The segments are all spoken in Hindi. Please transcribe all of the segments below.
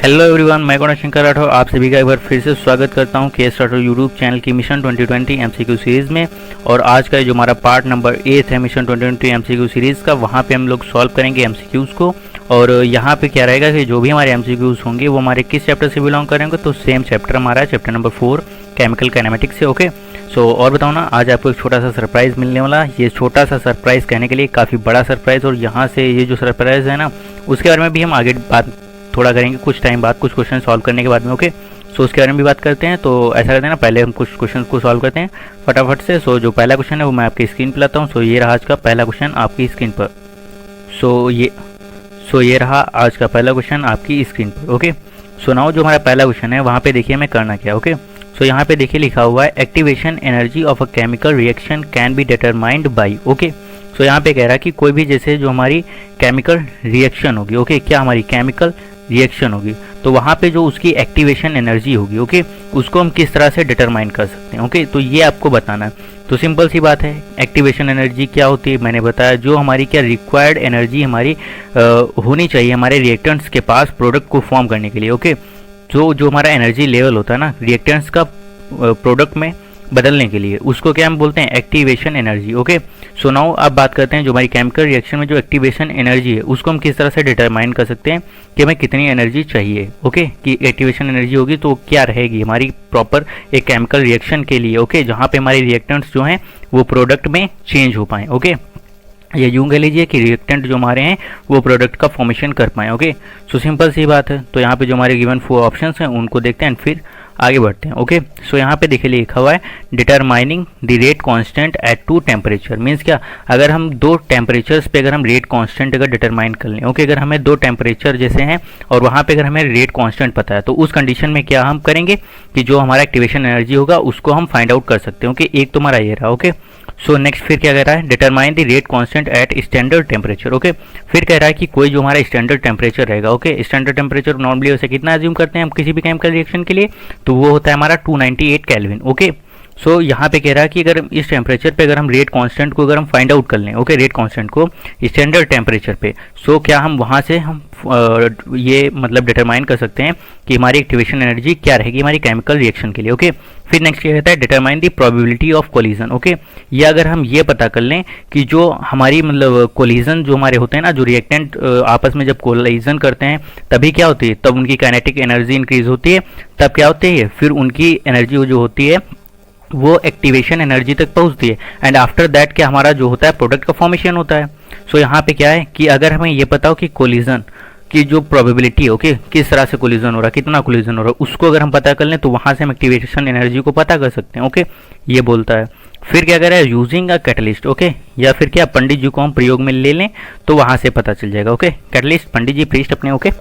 हेलो एवरीवन, मैं गुणशंकर राठौर आप सभी का एक बार फिर से स्वागत करता हूं के एस राठौर यूट्यूब चैनल की मिशन 2020 एमसीक्यू सीरीज़ में। और आज का जो हमारा पार्ट नंबर 8 है मिशन 2020 एमसीक्यू सीरीज़ का, वहां पे हम लोग सॉल्व करेंगे एमसीक्यूज़ को। और यहाँ पे क्या रहेगा कि जो भी हमारे एमसीक्यूज़ होंगे वो हमारे किस चैप्टर से बिलोंग करेंगे, तो सेम चैप्टर हमारा है, चैप्टर नंबर 4 केमिकल काइनेमेटिक्स से। ओके, सो और बताओ ना, आज आपको एक छोटा सा सरप्राइज़ मिलने वाला। ये छोटा सा सरप्राइज़ कहने के लिए काफ़ी बड़ा सरप्राइज़, और यहाँ से ये जो सरप्राइज़ है ना, उसके बारे में भी हम आगे बात थोड़ा करेंगे कुछ टाइम बाद, कुछ क्वेश्चन सॉल्व करने के बाद में। ओके, सो उसके बारे में भी बात करते हैं। तो ऐसा करते हैं ना, पहले हम कुछ क्वेश्चन को सॉल्व करते हैं फटाफट से। सो जो पहला क्वेश्चन है वो मैं आपकी स्क्रीन पर लाता हूँ। सो ये रहा आज का पहला क्वेश्चन आपकी स्क्रीन पर। सो ये रहा आज का पहला क्वेश्चन आपकी स्क्रीन पर। ओके, सो नाउ जो हमारा पहला क्वेश्चन है वहाँ पे देखिए हमें करना क्या। ओके, सो यहाँ पे देखिए लिखा हुआ है activation energy of a chemical reaction can be determined by. Okay, so यहाँ पे कह रहा है कि कोई भी जैसे जो हमारी केमिकल रिएक्शन होगी, ओके, क्या हमारी केमिकल रिएक्शन होगी, तो वहाँ पे जो उसकी एक्टिवेशन एनर्जी होगी, ओके, उसको हम किस तरह से डिटरमाइन कर सकते हैं। ओके, तो ये आपको बताना है। तो सिंपल सी बात है, एक्टिवेशन एनर्जी क्या होती है मैंने बताया, जो हमारी क्या रिक्वायर्ड एनर्जी हमारी होनी चाहिए हमारे रिएक्टेंट्स के पास प्रोडक्ट को फॉर्म करने के लिए। ओके, जो हमारा एनर्जी लेवल होता है ना रिएक्टेंट्स का प्रोडक्ट में बदलने के लिए, उसको क्या हम बोलते हैं, activation energy. Okay, so now अब बात करते हैं जो हमारी केमिकल रिएक्शन में जो एक्टिवेशन एनर्जी है उसको हम किस तरह से डिटरमाइन कर सकते हैं कि हमें कितनी एनर्जी चाहिए। ओके, कि एक्टिवेशन एनर्जी होगी तो क्या रहेगी हमारी प्रॉपर एक केमिकल रिएक्शन के लिए। ओके, जहाँ पे हमारे रिएक्टेंट्स जो हैं वो प्रोडक्ट में चेंज हो पाएँ। ओके, ये यूँ कह लीजिए कि रिएक्टेंट जो हमारे हैं वो प्रोडक्ट का फॉर्मेशन कर पाएँ। ओके, सो सिंपल सी बात है। तो यहाँ पे जो हमारे गिवन 4 ऑप्शंस हैं उनको देखते हैं, फिर आगे बढ़ते हैं। ओके, सो यहाँ पे देखिए लिखा हुआ है determining the rate constant eight 2 temperature. Means क्या, अगर हम 2 टेम्परेचर्स पे अगर हम रेट कांस्टेंट अगर डिटरमाइन कर लें, ओके, अगर हमें 2 टेम्परेचर जैसे हैं और वहाँ पे अगर हमें रेट कांस्टेंट पता है, तो उस कंडीशन में क्या हम करेंगे कि जो हमारा एक्टिवेशन एनर्जी होगा उसको हम फाइंड आउट कर सकते हैं। ओके, एक तो हमारा ये रहा। ओके, सो नेक्स्ट फिर क्या कह रहा है, determine the rate constant eight standard temperature. Okay, फिर कह रहा है कि कोई जो हमारा स्टैंडर्ड टेम्परेचर रहेगा, ओके, स्टैंडर्ड टेम्परेचर नॉर्मली वैसे कितना अज्यूम करते हैं हम किसी भी केमिकल रिएक्शन के लिए, तो वो होता है हमारा 298 केल्विन। ओके, सो यहाँ पे कह रहा है कि अगर इस टेम्परेचर पे अगर हम रेट कांस्टेंट को अगर हम फाइंड आउट कर लें, ओके, रेट कांस्टेंट को स्टैंडर्ड टेम्परेचर पे, सो क्या हम वहाँ से हम ये मतलब डिटरमाइन कर सकते हैं कि हमारी एक्टिवेशन एनर्जी क्या रहेगी हमारी केमिकल रिएक्शन के लिए। ओके, फिर नेक्स्ट क्या कहता है, determine the probability of collision. Okay, ये अगर हम ये पता कर लें कि जो हमारी मतलब कोलिजन जो हमारे होते हैं ना, जो रिएक्टेंट आपस में जब कोलिजन करते हैं तभी क्या होती है, तब उनकी काइनेटिक एनर्जी इंक्रीज होती है, तब क्या होती है, फिर उनकी एनर्जी जो होती है वो एक्टिवेशन एनर्जी तक पहुंचती है, एंड आफ्टर दैट क्या हमारा जो होता है प्रोडक्ट का फॉर्मेशन होता है। सो यहाँ पे क्या है कि अगर हमें ये पता हो कि कोलिजन की जो प्रोबेबिलिटी है, ओके, किस तरह से कोलिजन हो रहा है, कितना कोलिजन हो रहा है, उसको अगर हम पता कर लें तो वहाँ से हम एक्टिवेशन एनर्जी को पता कर सकते हैं। ओके, ये बोलता है। फिर क्या कह रहा है, यूजिंग अ कैटलिस्ट। ओके, या फिर क्या पंडित जी को हम प्रयोग में ले लें तो वहाँ से पता चल जाएगा। ओके, कैटलिस्ट पंडित जी प्रीस्ट अपने। ओके,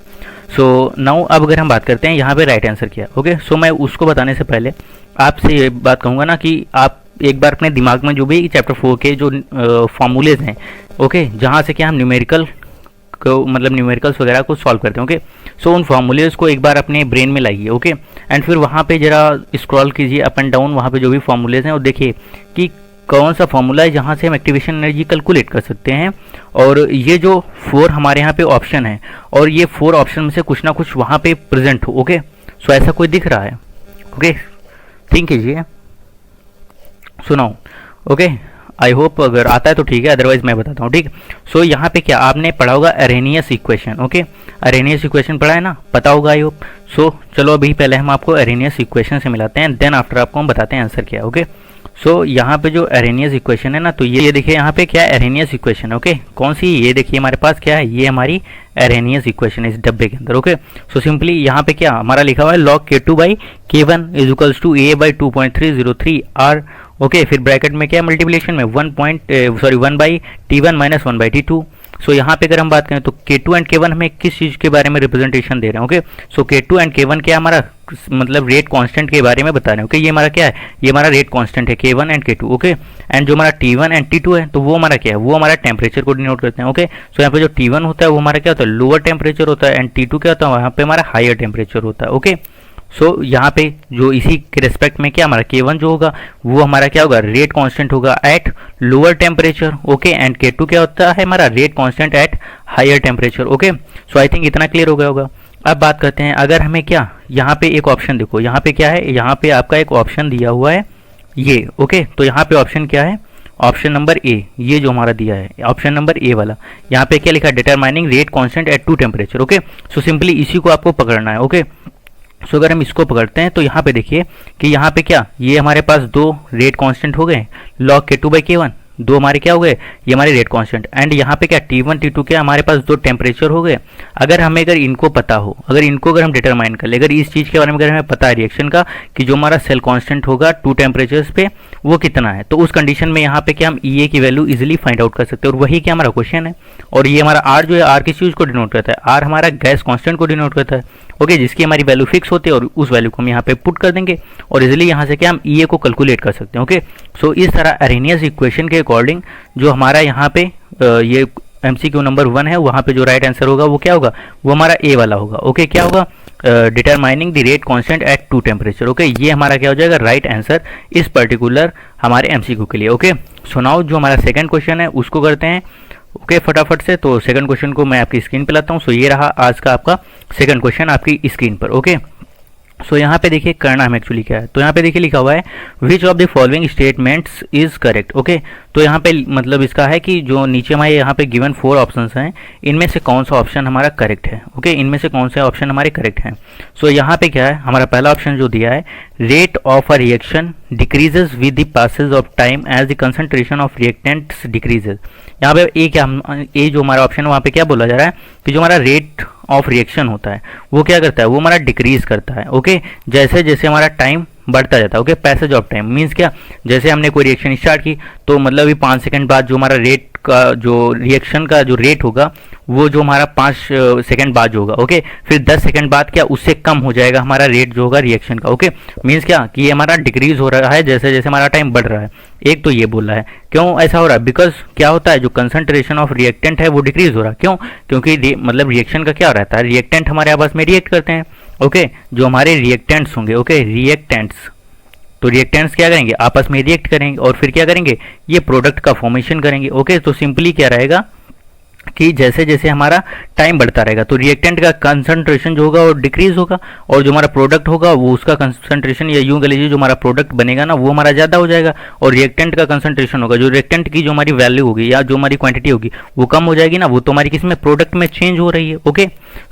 सो नाउ अब अगर हम बात करते हैं यहाँ पे राइट आंसर क्या। ओके, सो मैं उसको बताने से पहले आपसे ये बात कहूँगा ना कि आप एक बार अपने दिमाग में जो भी चैप्टर 4 के जो फॉर्मूलेज हैं, ओके, जहाँ से क्या हम न्यूमेरिकल को मतलब न्यूमेरिकल्स वगैरह को सॉल्व करते हैं। ओके, सो उन फॉर्मूलेज को एक बार अपने ब्रेन में लाइए। ओके, एंड फिर वहाँ पे जरा स्क्रॉल कीजिए अप एंड डाउन, वहाँ पे जो भी फॉर्मूलेज हैं और देखिए कि कौन सा फॉर्मूला है जहाँ से हम एक्टिवेशन एनर्जी कैलकुलेट कर सकते हैं। और ये जो 4 हमारे यहाँ पे ऑप्शन है और ये 4 ऑप्शन में से कुछ ना कुछ वहाँ पे प्रेजेंट हो। ओके, सो ऐसा कोई दिख रहा है। ओके, थिंक कीजिए, सुनाओ। ओके, आई होप अगर आता है तो ठीक है, अदरवाइज मैं बताता हूँ। ठीक, सो यहाँ पे क्या आपने पढ़ा होगा Arrhenius equation. Okay, Arrhenius equation पढ़ा है ना, पता होगा आई होप। सो चलो अभी पहले हम आपको अरेनियस इक्वेशन से मिलाते हैं, देन आफ्टर आपको हम बताते हैं आंसर क्या है। ओके, सो यहाँ पे जो अरेनियस इक्वेशन है ना, तो ये देखिए यहाँ पे क्या है, अरेनियस इक्वेशन। ओके, कौन सी, ये देखिए हमारे पास क्या है, ये हमारी अरेनियस इक्वेशन है इस डब्बे के अंदर। ओके, सो सिंपली यहाँ पे क्या हमारा लिखा हुआ है log K2 by K1 is equals to A by 2.303 R। Okay, फिर ब्रैकेट में क्या मल्टीप्लिकेशन में 1 by T1 minus 1 by T2। सो यहाँ पे अगर हम बात करें तो K2 एंड K1 हमें किस चीज़ के बारे में रिप्रेजेंटेशन दे रहे हैं। Okay, so K2 and K1 क्या हमारा मतलब रेट कांस्टेंट के बारे में बता रहे हैं। ओके, ये हमारा क्या है, ये हमारा रेट कांस्टेंट है K1 and K2। Okay, and जो हमारा T1 एंड T2 है तो वो हमारा क्या है, वो हमारा टेम्परेचर को डिनोट करते हैं। ओके, सो यहाँ पे जो T1 होता है वो हमारा क्या होता है, लोअर टेम्परेचर होता है, एंड T2 क्या होता है, वहाँ पे हमारा हायर टेम्परेचर होता है। ओके, सो यहाँ पे जो इसी के रिस्पेक्ट में क्या हमारा K1 जो होगा वो हमारा क्या होगा, रेट कांस्टेंट होगा at lower temperature. Okay, and K2 क्या होता है हमारा rate constant at higher temperature. Okay, so I think इतना क्लियर हो गया होगा। अब बात करते हैं, अगर हमें क्या यहाँ पे एक ऑप्शन देखो, यहाँ पे क्या है, यहाँ पे आपका एक ऑप्शन दिया हुआ है ये, ओके। तो यहाँ पे ऑप्शन क्या है, ऑप्शन नंबर ए, ये जो हमारा दिया है ऑप्शन नंबर ए वाला, यहाँ पे क्या लिखा है, determining rate constant at two temperature, okay. So simply इसी को आपको पकड़ना है, ओके। सो अगर हम इसको पकड़ते हैं तो यहाँ पे देखिए कि यहाँ पे क्या, ये हमारे पास दो रेट कांस्टेंट हो गए, लॉग K2/K1, दो हमारे क्या हो गए, ये हमारे रेट कांस्टेंट, एंड यहाँ पे क्या T1 T2 क्या हमारे पास दो टेम्परेचर हो गए। अगर हमें अगर इनको पता हो, अगर इनको अगर हम डिटरमाइन कर ले, अगर इस चीज़ के बारे में अगर हमें पता है रिएक्शन का कि जो हमारा सेल कांस्टेंट होगा टू टेम्परेचर्स पे वो कितना है, तो उस कंडीशन में यहाँ पे क्या हम EA की वैल्यू इजिली फाइंड आउट कर सकते हैं। और वही क्या हमारा क्वेश्चन है। और ये हमारा R जो है, R किस चीज़ को डिनोट करता है, R हमारा गैस कॉन्स्टेंट को डिनोट करता है, ओके, जिसकी हमारी वैल्यू फिक्स होती है और उस वैल्यू को हम यहाँ पे पुट कर देंगे और इजिली यहाँ से क्या हम EA को कैलकुलेट कर सकते हैं, ओके। सो इस तरह अरेनियस इक्वेशन के अकॉर्डिंग जो हमारा यहाँ पे ये MCQ नंबर 1 है, वहाँ पे जो राइट आंसर होगा वो क्या होगा, वो हमारा ए वाला होगा, ओके। क्या होगा, determining the rate constant at two temperature, okay. ये हमारा क्या हो जाएगा, राइट आंसर इस पर्टिकुलर हमारे MCQ के लिए, ओके। सो नाउ जो हमारा सेकंड क्वेश्चन है उसको करते हैं, ओके, फटाफट से। तो सेकंड क्वेश्चन को मैं आपकी स्क्रीन पे लाता हूँ। सो ये रहा आज का आपका सेकंड क्वेश्चन आपकी स्क्रीन पर, ओके। सो यहाँ पे देखिए करना हमें एक्चुअली क्या है, तो यहाँ पे देखिए लिखा हुआ है which of the following statements is correct, okay. तो यहाँ पे मतलब इसका है कि जो नीचे हमारे यहाँ पे गिवन 4 ऑप्शंस हैं, इनमें से कौन सा ऑप्शन हमारा करेक्ट है, ओके, इनमें से कौन से ऑप्शन हमारे करेक्ट हैं। सो यहाँ पे क्या है, हमारा पहला ऑप्शन जो दिया है, rate of a reaction decreases with the passage of time as the concentration of reactants decreases. यहाँ पे ए क्या, ए जो हमारा ऑप्शन है वहाँ पे क्या बोला जा रहा है कि जो हमारा रेट ऑफ रिएक्शन होता है वो क्या करता है, वो हमारा डिक्रीज करता है, ओके, जैसे जैसे हमारा टाइम बढ़ता जाता है, okay. Passage of time means क्या, जैसे हमने कोई रिएक्शन स्टार्ट की तो मतलब ये 5 सेकंड बाद जो हमारा रेट का जो रिएक्शन का जो रेट होगा वो जो हमारा 5 सेकंड बाद जो होगा, ओके, फिर 10 सेकंड बाद क्या उससे कम हो जाएगा हमारा रेट जो होगा रिएक्शन का, ओके। मीन्स क्या कि ये हमारा डिक्रीज हो रहा है जैसे जैसे हमारा टाइम बढ़ रहा है। एक तो ये बोल रहा है, क्यों ऐसा हो रहा है, बिकॉज क्या होता है जो कंसंट्रेशन ऑफ रिएक्टेंट है वो डिक्रीज हो रहा है, क्यों, क्योंकि मतलब रिएक्शन का क्या रहता है, रिएक्टेंट हमारे आपस में रिएक्ट करते हैं, ओके। जो हमारे रिएक्टेंट्स होंगे, ओके, रिएक्टेंट्स, तो रिएक्टेंट्स क्या करेंगे, आपस में रिएक्ट करेंगे और फिर क्या करेंगे, ये प्रोडक्ट का फॉर्मेशन करेंगे, ओके। तो सिंपली क्या रहेगा कि जैसे जैसे हमारा टाइम बढ़ता रहेगा तो रिएक्टेंट का कंसंट्रेशन जो होगा वो डिक्रीज होगा और जो हमारा प्रोडक्ट होगा वो उसका कंसंट्रेशन, या यूं कह लीजिए जो हमारा प्रोडक्ट बनेगा ना वो हमारा ज़्यादा हो जाएगा, और रिएक्टेंट का कंसंट्रेशन होगा, जो रिएक्टेंट की जो हमारी वैल्यू होगी या जो हमारी क्वांटिटी होगी वो कम हो जाएगी ना, वो तो हमारी किसमें, प्रोडक्ट में चेंज हो रही है, ओके।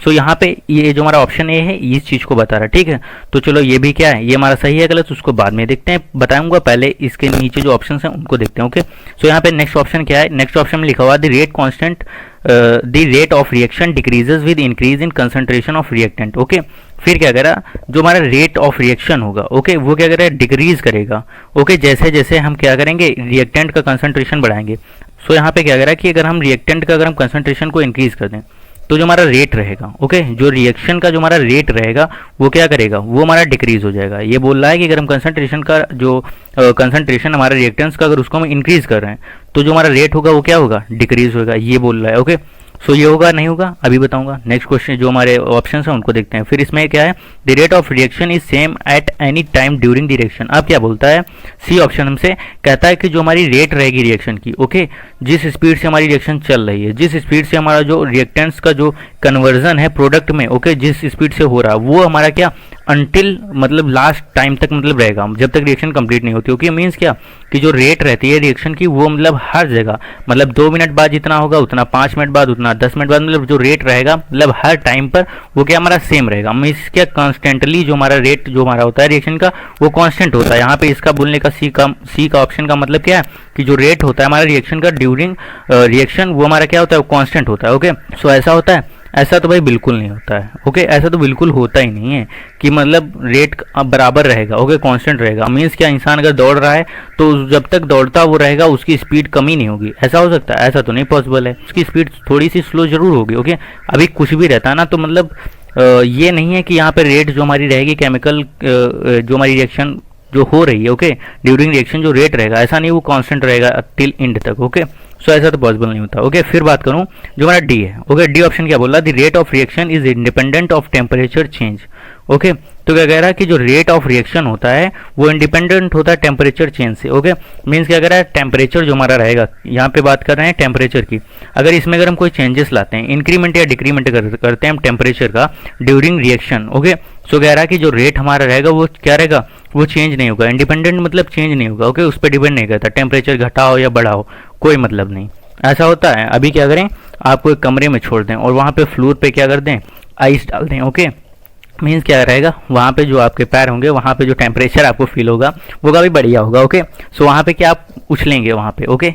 सो यहाँ पे ये जो हमारा ऑप्शन ए है इस चीज़ को बता रहा है, ठीक है। तो चलो ये भी क्या है, ये हमारा सही है गलत उसको बाद में देखते हैं, बताऊंगा, पहले इसके नीचे जो ऑप्शन हैं उनको देखते हैं, ओके। सो यहाँ पे नेक्स्ट ऑप्शन क्या है, नेक्स्ट ऑप्शन में लिखा हुआ the rate constant the rate of reaction decreases with increase in concentration of reactant, okay. फिर क्या करेगा, जो हमारा रेट ऑफ रिएक्शन होगा, ओके, वो क्या करेगा, डिक्रीज करेगा, ओके, जैसे जैसे हम क्या करेंगे रिएक्टेंट का कंसंट्रेशन बढ़ाएंगे। सो यहाँ पे क्या करेगा कि अगर हम रिएक्टेंट का अगर हम कंसंट्रेशन को इंक्रीज कर दें तो जो हमारा रेट रहेगा, ओके, जो रिएक्शन का जो हमारा रेट रहेगा वो क्या करेगा, वो हमारा डिक्रीज हो जाएगा। ये बोल रहा है कि अगर हम कंसंट्रेशन का जो कंसंट्रेशन हमारा रिएक्टेंट्स का अगर उसको हम इंक्रीज कर रहे हैं तो जो हमारा रेट होगा वो क्या होगा, डिक्रीज होगा, ये बोल रहा है, ओके। सो ये होगा नहीं होगा अभी बताऊंगा। नेक्स्ट क्वेश्चन जो हमारे ऑप्शन हैं उनको देखते हैं। फिर इसमें क्या है, the rate of reaction is same at any time during the reaction. अब क्या बोलता है, सी ऑप्शन हमसे कहता है कि जो हमारी रेट रहेगी रिएक्शन की, ओके, जिस स्पीड से हमारी रिएक्शन चल रही है, जिस स्पीड से हमारा जो रिएक्टेंट्स का जो कन्वर्जन है प्रोडक्ट में, ओके, जिस स्पीड से हो रहा है वो हमारा क्या अनटिल मतलब लास्ट टाइम तक मतलब रहेगा, जब तक रिएक्शन कंप्लीट नहीं होती, ओके। मीन्स क्या कि जो रेट रहती है रिएक्शन की वो मतलब हर जगह मतलब 2 मिनट बाद जितना होगा उतना, 5 मिनट बाद उतना, 10 मिनट बाद, मतलब जो रेट रहेगा मतलब हर टाइम पर वो क्या हमारा सेम रहेगा। मीन्स क्या कॉन्स्टेंटली जो हमारा रेट जो हमारा होता है रिएक्शन का वो कांस्टेंट होता है। यहाँ पे इसका बोलने का सी का ऑप्शन का मतलब क्या है कि जो रेट होता है हमारा रिएक्शन का ड्यूरिंग रिएक्शन वो हमारा क्या होता है, वो कांस्टेंट होता है, ओके। सो ऐसा होता है, ऐसा तो भाई बिल्कुल नहीं होता है, ओके, ऐसा तो बिल्कुल होता ही नहीं है कि मतलब रेट बराबर रहेगा, ओके, कांस्टेंट रहेगा। मीन्स क्या इंसान अगर दौड़ रहा है तो जब तक दौड़ता वो रहेगा उसकी स्पीड कमी नहीं होगी, ऐसा हो सकता है, ऐसा तो नहीं पॉसिबल है, उसकी स्पीड थोड़ी सी स्लो जरूर होगी, ओके। अभी कुछ भी रहता है ना तो मतलब ये नहीं है कि यहाँ पे रेट जो हमारी रहेगी केमिकल जो हमारी रिएक्शन जो हो रही है, ओके, ड्यूरिंग रिएक्शन जो रेट रहेगा ऐसा नहीं वो कांस्टेंट रहेगा टिल एंड तक, ओके। सो ऐसा तो पॉसिबल नहीं होता, ओके। फिर बात करूं जो हमारा डी है, ओके, डी ऑप्शन क्या बोल रहा है, the rate of reaction is independent of temperature change, okay. तो क्या कह रहा है कि जो रेट ऑफ रिएक्शन होता है वो इंडिपेंडेंट होता है टेम्परेचर चेंज से। ओके, मीन्स क्या कह रहा है, टेम्परेचर जो हमारा रहेगा, यहाँ पे बात कर रहे हैं टेम्परेचर की, अगर इसमें अगर हम कोई चेंजेस लाते हैं, इंक्रीमेंट या डिक्रीमेंट करते हैं हम टेम्परेचर का ड्यूरिंग रिएक्शन। ओके, सो कह रहा है कि जो रेट हमारा रहेगा वो क्या रहेगा, वो चेंज नहीं होगा। इंडिपेंडेंट मतलब चेंज नहीं होगा। ओके, उस पर डिपेंड नहीं करता, टेम्परेचर घटा हो या बढ़ा हो, कोई मतलब नहीं। ऐसा होता है। अभी क्या करें, आपको एक कमरे में छोड़ दें और वहाँ पे फ्लोर पे क्या कर दें, आइस डाल दें। ओके, मीन्स क्या रहेगा, वहाँ पे जो आपके पैर होंगे, वहाँ पे जो टेम्परेचर आपको फील होगा वो काफ़ी बढ़िया होगा। ओके, सो वहाँ पे क्या आप उछलेंगे वहाँ पे। ओके,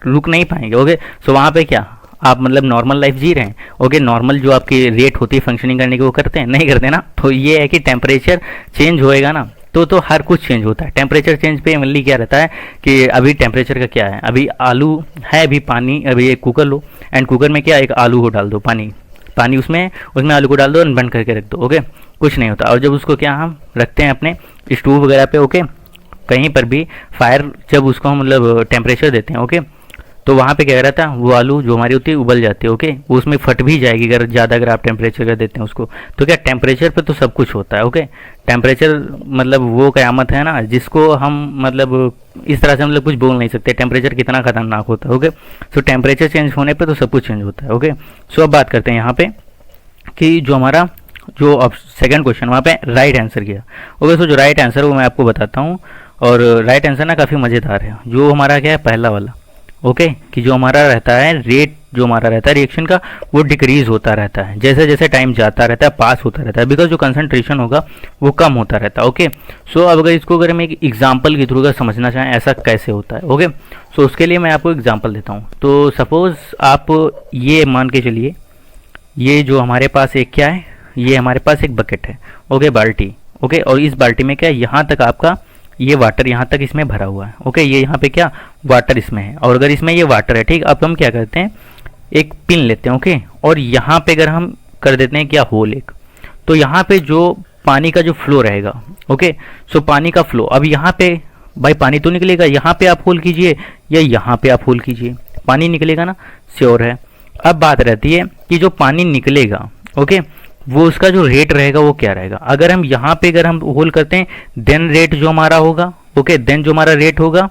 रुक नहीं पाएंगे। ओके, सो वहाँ पे क्या आप मतलब नॉर्मल लाइफ जी रहे हैं। ओके, नॉर्मल जो आपकी रेट होती है फंक्शनिंग करने की वो करते हैं, नहीं करते ना। तो ये है कि टेम्परेचर चेंज होएगा ना तो हर कुछ चेंज होता है। टेम्परेचर चेंज पे मेनली क्या रहता है कि अभी टेम्परेचर का क्या है, अभी आलू है, अभी पानी, अभी एक कुकर लो एंड कुकर में क्या एक आलू को डाल दो, पानी उसमें आलू को डाल दो और बंद करके रख दो। ओके, कुछ नहीं होता। और जब उसको क्या हम रखते हैं अपने स्टोव वगैरह पे, ओके, कहीं पर भी फायर, जब उसको हम मतलब टेम्परेचर देते हैं, ओके, तो वहाँ पे क्या रहता है, वो आलू जो हमारी होती है उबल जाती है। ओके, वो उसमें फट भी जाएगी अगर ज़्यादा अगर आप टेम्परेचर कर देते हैं उसको। तो क्या टेम्परेचर पे तो सब कुछ होता है। ओके, टेम्परेचर मतलब वो क़यामत है ना, जिसको हम मतलब इस तरह से मतलब कुछ बोल नहीं सकते टेम्परेचर कितना खतरनाक होता है। ओके, सो टेम्परेचर चेंज होने पर तो सब कुछ चेंज होता है। ओके, सो अब बात करते हैं यहाँ पे कि जो हमारा जो अब सेकंड क्वेश्चन वहाँ पे राइट आंसर किया। ओके, सो जो राइट आंसर वो मैं आपको बताता हूँ, और राइट आंसर ना काफ़ी मज़ेदार है। जो हमारा क्या है, पहला वाला। ओके, कि जो हमारा रहता है रेट, जो हमारा रहता है रिएक्शन का, वो डिक्रीज होता रहता है जैसे जैसे टाइम जाता रहता है, पास होता रहता है, बिकॉज जो कंसंट्रेशन होगा वो कम होता रहता है। ओके, सो अब अगर इसको अगर हम एक एग्जांपल के थ्रू अगर समझना चाहें ऐसा कैसे होता है, ओके, सो उसके लिए मैं आपको एग्जांपल देता हूँ। तो सपोज़ आप ये मान के चलिए, ये जो हमारे पास एक क्या है, ये हमारे पास एक बकेट है। ओके, बाल्टी। ओके, और इस बाल्टी में क्या है, यहाँ तक आपका ये वाटर यहाँ तक इसमें भरा हुआ है। ओके, ये यहाँ पे क्या वाटर इसमें है, और अगर इसमें ये वाटर है, ठीक, अब हम क्या करते हैं, एक पिन लेते हैं। ओके, और यहाँ पे अगर हम कर देते हैं क्या, होल एक, तो यहाँ पे जो पानी का जो फ्लो रहेगा, ओके, सो पानी का फ्लो, अब यहाँ पे भाई पानी तो निकलेगा, यहाँ पे आप होल कीजिए या यहाँ पे आप होल कीजिए, पानी निकलेगा ना, श्योर है। अब बात रहती है कि जो पानी निकलेगा, ओके, वो उसका जो रेट रहेगा वो क्या रहेगा। अगर हम यहाँ पे अगर हम होल करते हैं देन रेट जो हमारा होगा, ओके, देन जो हमारा रेट होगा,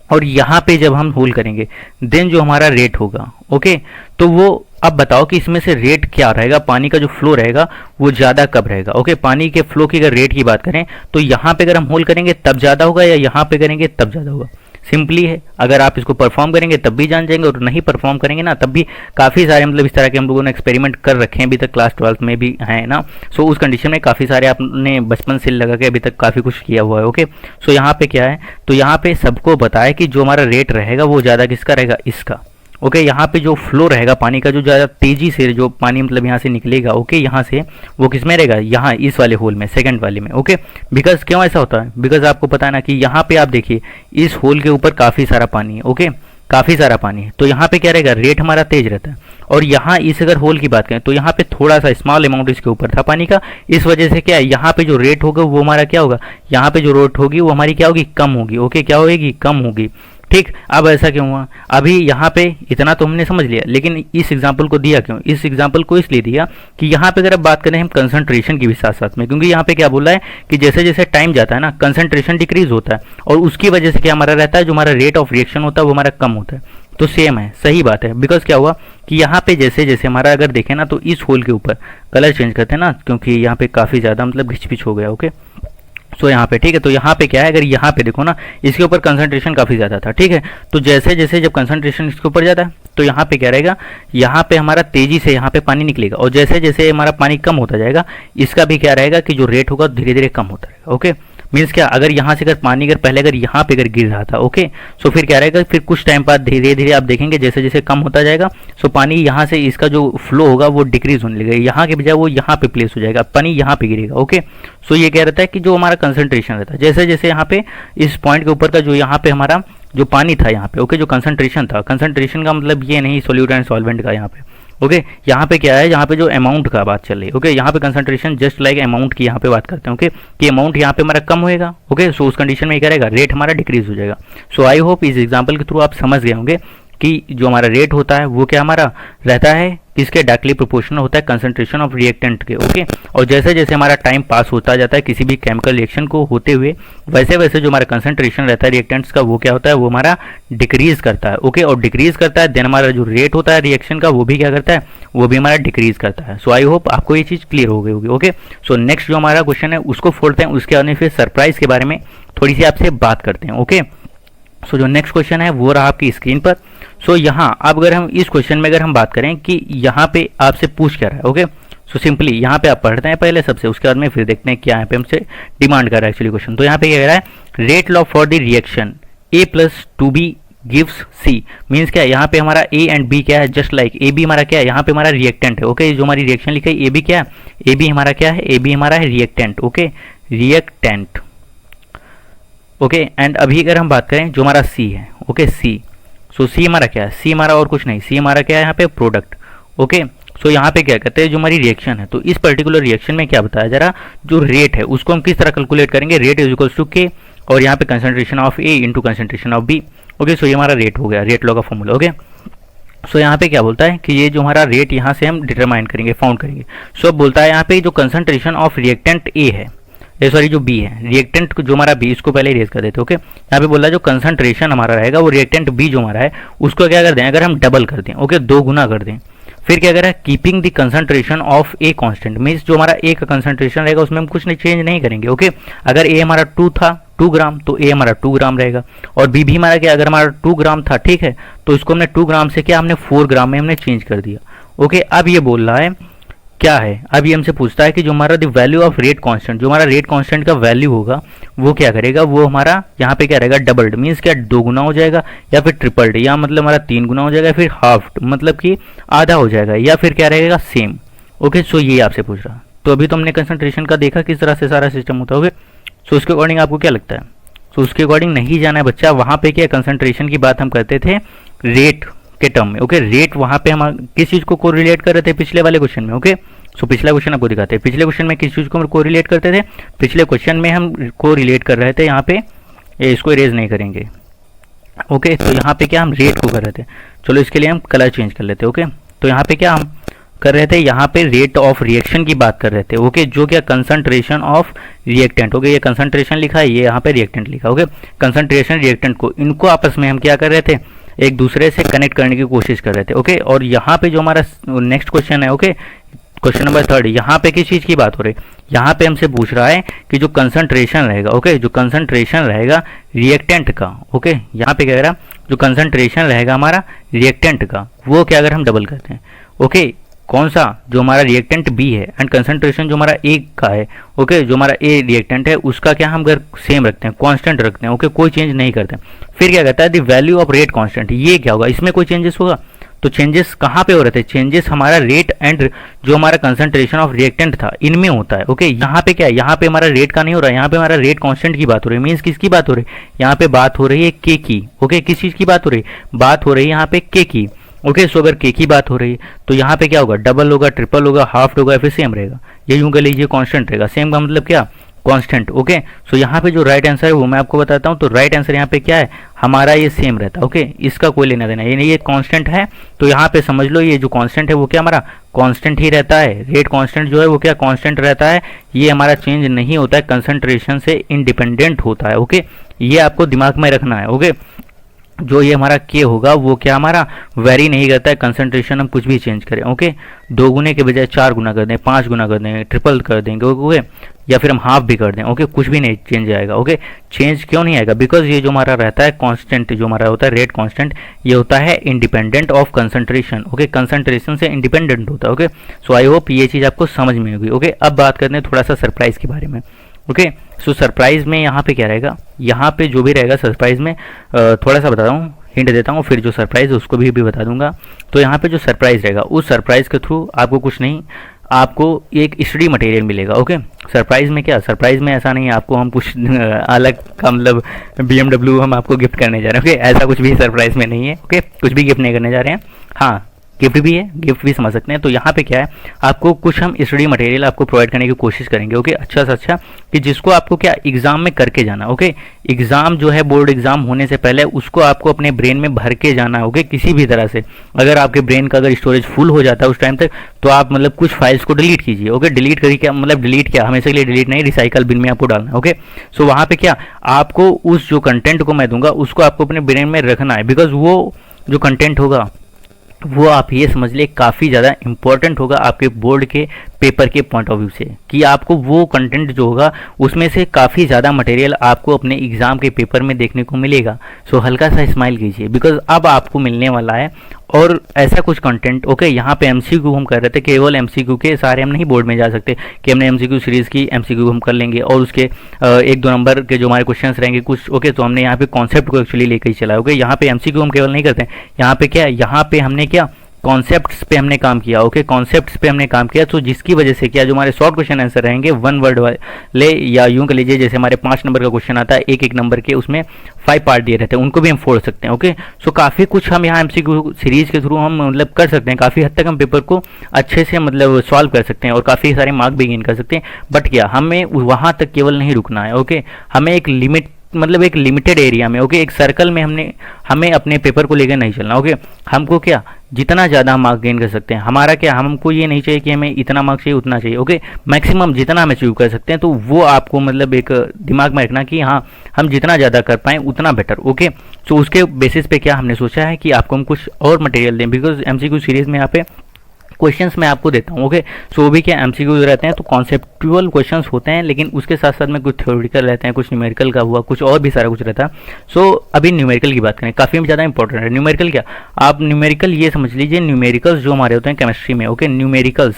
और यहाँ पे जब हम होल करेंगे देन जो हमारा रेट होगा। ओके, तो वो अब बताओ कि इसमें से रेट क्या रहेगा, पानी का जो फ्लो रहेगा वो ज़्यादा कब रहेगा। ओके, पानी के फ्लो की अगर रेट की बात करें तो यहाँ पे अगर हम होल करेंगे तब ज़्यादा होगा या यहाँ पे करेंगे तब ज़्यादा होगा। सिंपली है, अगर आप इसको परफॉर्म करेंगे तब भी जान जाएंगे, और नहीं परफॉर्म करेंगे ना तब भी। काफ़ी सारे मतलब इस तरह के हम लोगों ने एक्सपेरिमेंट कर रखे हैं अभी तक, क्लास 12th में भी हैं ना। सो उस कंडीशन में काफ़ी सारे आपने बचपन से लगा के अभी तक काफ़ी कुछ किया हुआ है। ओके, सो यहाँ पे क्या है, तो यहाँ पे सबको बताया कि जो हमारा रेट रहेगा वो ज़्यादा किसका रहेगा, इसका। ओके, यहाँ पे जो फ्लो रहेगा पानी का, जो ज़्यादा तेज़ी से जो पानी मतलब यहाँ से निकलेगा, ओके, यहाँ से वो किस में रहेगा, यहाँ इस वाले होल में, सेकंड वाले में। ओके, बिकॉज क्यों ऐसा होता है, बिकॉज आपको पता है ना कि यहाँ पे आप देखिए इस होल के ऊपर काफ़ी सारा पानी है। ओके, काफ़ी सारा पानी है, तो यहाँ पे क्या रहेगा, रेट हमारा तेज रहता है। और यहाँ इस अगर होल की बात करें तो यहाँ पे थोड़ा सा स्मॉल अमाउंट इसके ऊपर था पानी का, इस वजह से क्या है, यहाँ पे जो रेट होगा वो हमारा क्या होगा, यहाँ पे जो रेट होगी वो हमारी क्या होगी, कम होगी। ओके, क्या होगी, कम होगी। ठीक, अब ऐसा क्यों हुआ, अभी यहाँ पे इतना तो हमने समझ लिया, लेकिन इस एग्जाम्पल को दिया क्यों, इस एग्जाम्पल को इसलिए दिया कि यहाँ पे अगर अब बात करें हम कंसंट्रेशन की भी साथ साथ में, क्योंकि यहाँ पे क्या बोला है कि जैसे जैसे टाइम जाता है ना कंसंट्रेशन डिक्रीज होता है, और उसकी वजह से क्या हमारा रहता है, जो हमारा रेट ऑफ रिएक्शन होता है वो हमारा कम होता है। तो सेम है, सही बात है। बिकॉज क्या हुआ कि यहाँ पे जैसे जैसे हमारा अगर देखें ना, तो इस होल के ऊपर कलर चेंज करते हैं ना, क्योंकि यहाँ पे काफ़ी ज़्यादा मतलब घिच पिच हो गया। ओके, सो यहाँ पे ठीक है, तो यहाँ पे क्या है, अगर यहाँ पे देखो ना, इसके ऊपर कंसंट्रेशन काफ़ी ज़्यादा था। ठीक है, तो जैसे जैसे जब कंसंट्रेशन इसके ऊपर जाता है तो यहाँ पे क्या रहेगा, यहाँ पे हमारा तेज़ी से यहाँ पे पानी निकलेगा, और जैसे जैसे हमारा पानी कम होता जाएगा इसका भी क्या रहेगा कि जो रेट होगा धीरे धीरे कम होता रहेगा। ओके, मीन्स क्या, अगर यहाँ से अगर पानी अगर पहले अगर यहाँ पे अगर गिर रहा था, ओके, सो फिर क्या रहेगा, फिर कुछ टाइम बाद धीरे धीरे आप देखेंगे जैसे जैसे कम होता जाएगा, सो पानी यहाँ से इसका जो फ्लो होगा वो डिक्रीज होने लगेगा, यहाँ के बजाय वो यहाँ पे प्लेस हो जाएगा, पानी यहाँ पे गिरेगा। ओके, सो ये कह रहता है कि जो हमारा कंसंट्रेशन रहता है, जैसे जैसे यहाँ पे इस पॉइंट के ऊपर का जो यहाँ पे हमारा जो पानी था यहाँ पे, ओके, जो कंसंट्रेशन था, कंसंट्रेशन का मतलब ये नहीं सोल्यूट एंड सॉल्वेंट का यहाँ पे। ओके, यहाँ पे क्या है, यहाँ पे जो अमाउंट का बात चल रही है। ओके, यहाँ पे कंसंट्रेशन जस्ट लाइक अमाउंट की यहाँ पे बात करते हैं। ओके, कि अमाउंट यहाँ पे हमारा कम होएगा। ओके, सो उस कंडीशन में क्या रहेगा, रेट हमारा डिक्रीज हो जाएगा। सो आई होप इस एग्जांपल के थ्रू आप समझ गए होंगे कि जो हमारा रेट होता है वो क्या हमारा रहता है, किसके डायरेक्टली प्रोपोर्शनल होता है कंसंट्रेशन ऑफ रिएक्टेंट के। ओके, और जैसे जैसे हमारा टाइम पास होता जाता है किसी भी केमिकल रिएक्शन को होते हुए, वैसे वैसे जो हमारा कंसंट्रेशन रहता है रिएक्टेंट्स का वो क्या होता है, वो हमारा डिक्रीज करता है। ओके, और डिक्रीज करता है देन हमारा जो रेट होता है रिएक्शन का वो भी क्या करता है, वो भी हमारा डिक्रीज करता है। सो आई होप आपको ये चीज़ क्लियर हो गई होगी। ओके, सो नेक्स्ट जो हमारा क्वेश्चन है उसको फोड़ते हैं, उसके बाद में फिर सरप्राइज के बारे में थोड़ी सी आपसे बात करते हैं। ओके, सो जो नेक्स्ट क्वेश्चन है वो रहा आपकी स्क्रीन पर। सो यहाँ अब अगर हम इस क्वेश्चन में अगर हम बात करें कि यहाँ पे आपसे पूछ क्या रहा है। ओके, सो सिंपली यहाँ पे आप पढ़ते हैं पहले सबसे, उसके बाद में फिर देखते हैं क्या यहाँ पे हमसे डिमांड कर रहा है एक्चुअली क्वेश्चन। तो यहाँ पे क्या कह रहा है, rate law for the reaction A + 2B gives C। Means क्या है, यहाँ पे हमारा A एंड B क्या है, जस्ट लाइक ए बी हमारा क्या है, यहाँ पे हमारा रिएक्टेंट है। ओके, जो हमारी रिएक्शन लिखा है ए बी क्या है, ए बी हमारा क्या है, ए बी हमारा है reactant. Okay, reactant. Okay, and अभी अगर हम बात करें जो हमारा C है, ओके C, सो सी हमारा क्या है, सी हमारा और कुछ नहीं, सी हमारा क्या है यहाँ पे प्रोडक्ट। ओके, सो यहाँ पे क्या कहते हैं, जो हमारी रिएक्शन है, तो इस पर्टिकुलर रिएक्शन में क्या बताया जरा, जो रेट है उसको हम किस तरह कैलकुलेट करेंगे, रेट इज इक्वल्स टू के, और यहाँ पे concentration of A into concentration of B. Okay, so ये हमारा रेट हो गया, रेट लॉ का फॉर्मूला। ओके, सो यहाँ पे क्या बोलता है कि ये जो हमारा रेट यहाँ से हम डिटरमाइन करेंगे, फाउंड करेंगे। सो बोलता है यहाँ पे जो कंसंट्रेशन ऑफ रिएक्टेंट ए है, सॉरी जो बी है, रिएक्टेंट जो हमारा बी, इसको पहले रेज कर देते। ओके, यहाँ पे बोल रहा है जो कंसंट्रेशन हमारा रहेगा वो रिएक्टेंट बी जो हमारा है उसको क्या कर दें, अगर हम डबल कर दें, ओके 2 गुना कर दें, फिर क्या करें, keeping the concentration of a constant. Means जो हमारा ए का कंसंट्रेशन रहेगा उसमें हम कुछ नहीं चेंज नहीं करेंगे। ओके, अगर ए हमारा 2 था 2 ग्राम तो ए हमारा 2 ग्राम रहेगा, और बी भी हमारा क्या, अगर हमारा 2 ग्राम था, ठीक है, तो इसको हमने 2 ग्राम से क्या हमने 4 ग्राम में हमने चेंज कर दिया। ओके, अब ये बोल रहा है क्या है, अब ये हमसे पूछता है कि जो हमारा the value of rate constant, जो हमारा रेट कांस्टेंट का वैल्यू होगा वो क्या करेगा, वो हमारा यहाँ पे क्या रहेगा, डबल्ड। मीन्स क्या 2 गुना हो जाएगा, या फिर ट्रिपल्ड, या मतलब हमारा 3 गुना हो जाएगा, फिर हाफ मतलब कि आधा हो जाएगा, या फिर क्या रहेगा सेम। ओके, सो ये आपसे पूछ रहा। तो अभी तो हमने कंसंट्रेशन का देखा किस तरह से सारा सिस्टम होता है। ओके, सो उसके अकॉर्डिंग आपको क्या लगता है, सो उसके अकॉर्डिंग नहीं जाना है बच्चा, वहाँ पे क्या कंसंट्रेशन की बात हम करते थे रेट के टर्म में। ओके, रेट वहाँ पे हम किस चीज़ को कोरिलेट कर रहे थे पिछले वाले क्वेश्चन में। ओके, सो पिछला क्वेश्चन आपको दिखाते हैं, पिछले क्वेश्चन में किस चीज़ को हम कोरिलेट करते थे, पिछले क्वेश्चन में हम कोरिलेट कर रहे थे यहाँ पे, इसको इरेज नहीं करेंगे। ओके, तो यहाँ पे क्या हम रेट को कर रहे थे, चलो इसके लिए हम कलर चेंज कर लेते हैं। ओके, तो यहाँ पे क्या हम कर रहे थे, यहाँ पे रेट ऑफ रिएक्शन की बात कर रहे थे। ओके, जो क्या कंसंट्रेशन ऑफ रिएक्टेंट। ओके, ये कंसंट्रेशन लिखा है, ये यहाँ पे रिएक्टेंट लिखा। ओके, कंसंट्रेशन रिएक्टेंट को, इनको आपस में हम क्या कर रहे थे, एक दूसरे से कनेक्ट करने की कोशिश कर रहे थे। ओके, और यहाँ पे जो हमारा नेक्स्ट क्वेश्चन है, ओके क्वेश्चन नंबर 3, यहाँ पे किस चीज़ की बात हो रही है, यहाँ पे हमसे पूछ रहा है कि जो कंसंट्रेशन रहेगा, ओके जो कंसंट्रेशन रहेगा रिएक्टेंट का, ओके यहाँ पे क्या कह रहा, जो कंसंट्रेशन रहेगा हमारा रिएक्टेंट का वो क्या अगर हम डबल करते हैं, ओके कौन सा, जो हमारा रिएक्टेंट बी है एंड कंसंट्रेशन जो हमारा ए का है, ओके जो हमारा ए रिएक्टेंट है उसका क्या हम अगर सेम रखते हैं, कांस्टेंट रखते हैं, ओके कोई चेंज नहीं करते, फिर क्या कहता है the value of rate constant, ये क्या होगा, इसमें कोई चेंजेस होगा, तो चेंजेस कहाँ पे हो रहे थे, चेंजेस हमारा रेट एंड जो हमारा कंसंट्रेशन ऑफ रिएक्टेंट था इनमें होता है, ओके यहाँ पे क्या है, यहाँ पे हमारा रेट का नहीं हो रहा है, यहाँ पे हमारा रेट कांस्टेंट की बात हो रही है, मीन्स किसकी बात हो रही है, यहाँ पे बात हो रही है के की, ओके किस चीज़ की बात हो रही है, बात हो रही है यहाँ पे के की, ओके सो अगर के की बात हो रही है तो यहाँ पे क्या होगा, डबल होगा, ट्रिपल होगा, हाफ होगा, फिर सेम रहेगा, ये यूं कह लीजिए कांस्टेंट रहेगा, सेम का मतलब क्या कांस्टेंट, ओके सो यहाँ पे जो राइट आंसर है वो मैं आपको बताता हूँ, तो राइट आंसर यहाँ पे क्या है हमारा, ये सेम रहता है, ओके इसका कोई लेना देना, ये नहीं, ये कांस्टेंट है तो यहाँ पे समझ लो ये जो कांस्टेंट है वो क्या हमारा कांस्टेंट ही रहता है, रेट कांस्टेंट जो है वो क्या कांस्टेंट रहता है, ये हमारा चेंज नहीं होता है, कंसंट्रेशन से इंडिपेंडेंट होता है, ओके ये आपको दिमाग में रखना है, ओके जो ये हमारा के होगा वो क्या हमारा वेरी नहीं करता है, कंसंट्रेशन हम कुछ भी चेंज करें, ओके 2 गुने के बजाय 4 गुना कर दें, 5 गुना कर दें, ट्रिपल कर देंगे, ओके या फिर हम हाफ भी कर दें, ओके कुछ भी नहीं चेंज आएगा, ओके चेंज क्यों नहीं आएगा, बिकॉज ये जो हमारा रहता है कांस्टेंट, जो हमारा होता है रेट कांस्टेंट, ये होता है independent of concentration, okay concentration से इंडिपेंडेंट होता है, ओके सो आई होप ये चीज़ आपको समझ में होगी, ओके अब बात करते हैं थोड़ा सा सरप्राइज के बारे में, ओके सो सरप्राइज में यहाँ पे क्या रहेगा, यहाँ पे जो भी रहेगा सरप्राइज में थोड़ा सा बताता हूँ, हिंट देता हूँ, फिर जो सरप्राइज है उसको भी बता दूंगा, तो यहाँ पे जो सरप्राइज रहेगा उस सरप्राइज के थ्रू आपको कुछ नहीं, आपको एक स्टडी मटेरियल मिलेगा, ओके सरप्राइज में क्या, सरप्राइज में ऐसा नहीं है आपको हम कुछ अलग का मतलब BMW हम आपको गिफ्ट करने जा रहे हैं, ओके ऐसा कुछ भी सरप्राइज में नहीं है, ओके कुछ भी गिफ्ट नहीं करने जा रहे हैं, हाँ गिफ्ट भी है, गिफ्ट भी समझ सकते हैं। तो यहाँ पे क्या है, आपको कुछ हम स्टडी मटेरियल आपको प्रोवाइड करने की कोशिश करेंगे, ओके, अच्छा से अच्छा, कि जिसको आपको क्या एग्जाम में करके जाना, ओके। एग्जाम जो है बोर्ड एग्जाम होने से पहले उसको आपको अपने ब्रेन में भर के जाना, ओके, किसी भी तरह से। अगर आपके ब्रेन का अगर स्टोरेज फुल हो जाता है उस टाइम तक, तो आप मतलब कुछ फाइल्स को डिलीट कीजिए, ओके। डिलीट करिए क्या मतलब, डिलीट क्या, हमेशा के लिए डिलीट नहीं, रिसाइकल बिन में आपको डालना है, ओके। सो वहाँ पे क्या, आपको उस जो कंटेंट को मैं दूंगा उसको आपको अपने ब्रेन में रखना है, बिकॉज वो जो कंटेंट होगा वो आप ये समझ लिए काफ़ी ज़्यादा इंपॉर्टेंट होगा आपके बोर्ड के पेपर के पॉइंट ऑफ व्यू से, कि आपको वो कंटेंट जो होगा उसमें से काफ़ी ज़्यादा मटेरियल आपको अपने एग्ज़ाम के पेपर में देखने को मिलेगा। सो हल्का सा स्माइल कीजिए, बिकॉज अब आपको मिलने वाला है और ऐसा कुछ कंटेंट, ओके। यहाँ पे एमसीक्यू हम कर रहे थे, केवल एमसीक्यू के सारे हम नहीं बोर्ड में जा सकते कि हमने एमसीक्यू सीरीज़ की एमसीक्यू हम कर लेंगे और उसके 1-2 नंबर के जो हमारे क्वेश्चन रहेंगे कुछ, ओके। तो हमने यहाँ पे कॉन्सेप्ट को एक्चुअली लेकर ही चला, ओके। यहाँ पे एमसीक्यू हम केवल नहीं करते हैं, यहाँ पे क्या, यहाँ पे हमने क्या कॉन्सेप्ट्स पे हमने काम किया, ओके। कॉन्सेप्ट्स पे हमने काम किया, तो जिसकी वजह से क्या, जो हमारे शॉर्ट क्वेश्चन आंसर रहेंगे 1 वर्ड वाले, या यूं कह लीजिए जैसे हमारे 5 नंबर का क्वेश्चन आता है, एक नंबर के उसमें 5 पार्ट दिए रहते हैं, उनको भी हम फोड़ सकते हैं, ओके। सो काफ़ी कुछ हम यहाँ एमसीक्यू सीरीज के थ्रू हम मतलब कर सकते हैं, काफ़ी हद तक हम पेपर को अच्छे से मतलब सॉल्व कर सकते हैं और काफ़ी सारे मार्क भी गेन कर सकते हैं। बट क्या, हमें वहाँ तक केवल नहीं रुकना है, ओके। हमें एक लिमिट मतलब एक लिमिटेड एरिया में, ओके, एक सर्कल में हमें अपने पेपर को लेकर नहीं चलना, ओके। हमको क्या, जितना ज़्यादा मार्क गेन कर सकते हैं, हमारा क्या, हमको ये नहीं चाहिए कि हमें इतना मार्क्स चाहिए उतना चाहिए, ओके। मैक्सिमम जितना हम अचीव कर सकते हैं, तो वो आपको मतलब एक दिमाग में रखना कि हाँ, हम जितना ज़्यादा कर पाएँ उतना बेटर, ओके। तो उसके बेसिस पे क्या हमने सोचा है कि आपको हम कुछ और मटेरियल दें, बिकॉज एमसीक्यू सीरीज़ में यहाँ पे क्वेश्चंस मैं आपको देता हूँ, ओके। सो वो भी क्या एमसीक्यू रहते हैं, तो कॉन्सेप्चुअल क्वेश्चंस होते हैं, लेकिन उसके साथ साथ में कुछ थ्योरेटिकल रहते हैं, कुछ न्यूमेरिकल का हुआ, कुछ और भी सारा कुछ रहता है। सो अभी न्यूमेरिकल की बात करें, काफ़ी ज़्यादा इंपॉर्टेंट है न्यूमेरिकल। क्या, आप न्यूमेरिकल ये समझ लीजिए, न्यूमेरिकल्स जो हमारे होते हैं केमिस्ट्री में, ओके, न्यूमेरिकल्स,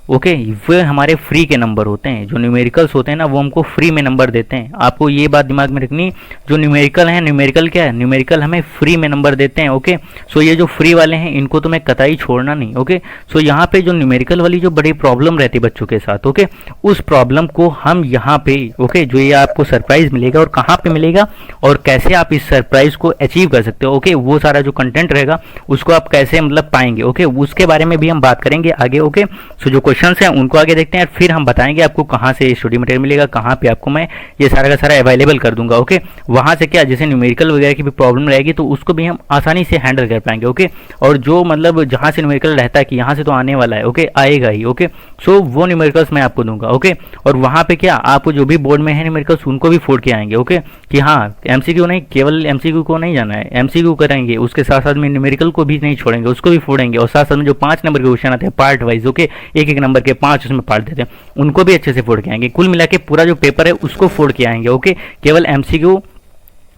ओके, वो हमारे फ्री के नंबर होते हैं। जो न्यूमेरिकल्स होते हैं ना, वो हमको फ्री में नंबर देते हैं। आपको ये बात दिमाग में रखनी, जो न्यूमेरिकल है, न्यूमेरिकल क्या है, न्यूमेरिकल हमें फ्री में नंबर देते हैं, ओके। सो ये जो फ्री वाले हैं इनको तो मैं कतई छोड़ना नहीं, ओके। सो यहाँ पे जो न्यूमेरिकल वाली जो बड़ी प्रॉब्लम रहती है बच्चों के साथ, ओके, उस प्रॉब्लम को हम यहाँ पे, ओके, जो ये आपको सरप्राइज मिलेगा और कहाँ पे मिलेगा और कैसे आप इस सरप्राइज को अचीव कर सकते हो, ओके, वो सारा जो कंटेंट रहेगा उसको आप कैसे मतलब पाएंगे, ओके, उसके बारे में भी हम बात करेंगे आगे, ओके। सो जो क्वेश्चंस हैं उनको आगे देखते हैं, फिर हम बताएंगे आपको कहाँ से स्टडी मटेरियल मिलेगा, कहाँ पे आपको मैं ये सारा का सारा अवेलेबल कर दूंगा, ओके। वहाँ से क्या, जैसे न्यूमेरिकल वगैरह की भी प्रॉब्लम रहेगी तो उसको भी हम आसानी से हैंडल कर पाएंगे, ओके। और जो मतलब जहाँ से न्यूमेरिकल रहता है कि यहाँ से तो आने वाला है, ओके, आएगा ही, ओके। सो वो न्यूमेरिकल्स मैं आपको दूंगा, ओके। और वहाँ पे क्या, आपको जो भी बोर्ड में है न्यूमेरिकल्स उनको भी फोड़ के आएंगे, ओके, कि हाँ एमसीक्यू नहीं, केवल एमसीक्यू को नहीं जाना है, एमसीक्यू करेंगे, उसके साथ साथ में न्यूमेरिकल को भी नहीं छोड़ेंगे, उसको भी फोड़ेंगे। और साथ साथ में जो 5 नंबर के क्वेश्चन आते हैं पार्ट वाइज, ओके, एक नंबर के 5 उसमें पार्ट देते हैं, उनको भी अच्छे से फोड़ के आएंगे। कुल मिला के पूरा जो पेपर है उसको फोड़ के आएंगे, ओके। केवल एमसीक्यू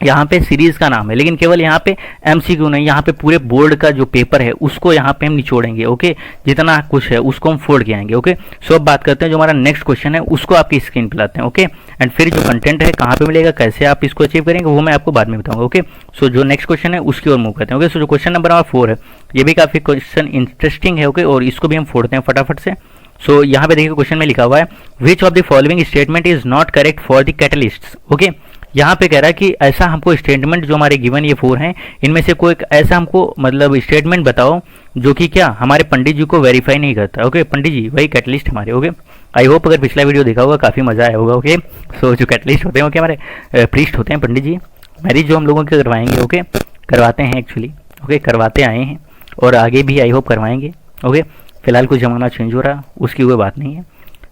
यहाँ पे सीरीज का नाम है, लेकिन केवल यहाँ पे एमसीक्यू नहीं, यहाँ पे पूरे बोर्ड का जो पेपर है उसको यहाँ पे हम निचोड़ेंगे, ओके। जितना कुछ है उसको हम फोड़ के आएंगे, ओके। सो अब बात करते हैं जो हमारा नेक्स्ट क्वेश्चन है उसको आपकी स्क्रीन पे लाते हैं, ओके। एंड फिर जो कंटेंट है कहाँ पे मिलेगा, कैसे आप इसको अचीव करेंगे, वो मैं आपको बाद में बताऊंगा, ओके। सो जो नेक्स्ट क्वेश्चन है उसकी ओर मूव करते हैं, ओके। सो जो क्वेश्चन नंबर 4 है, ये भी काफी क्वेश्चन इंटरेस्टिंग है, ओके, और इसको भी हम फोड़ते हैं फटाफट से। सो यहाँ पे देखिए क्वेश्चन में लिखा हुआ है, which of the following statement is not correct for the catalyst, okay. यहाँ पे कह रहा है कि ऐसा हमको स्टेटमेंट जो हमारे गिवन ये 4 हैं, इनमें से कोई ऐसा हमको मतलब स्टेटमेंट बताओ जो कि क्या हमारे पंडित जी को वेरीफाई नहीं करता, ओके। पंडित जी वही कैटलिस्ट हमारे, ओके। आई होप अगर पिछला वीडियो देखा होगा काफ़ी मज़ा आया होगा, ओके। सो जो कैटलिस्ट होते हैं ओके, हमारे प्रीस्ट होते हैं पंडित जी, मैरिज जो हम लोगों के करवाएंगे, ओके, करवाते हैं एक्चुअली, ओके, करवाते आए हैं और आगे भी आई होप करवाएंगे, ओके। फिलहाल कुछ ज़माना चेंज हो रहा, उसकी कोई बात नहीं है,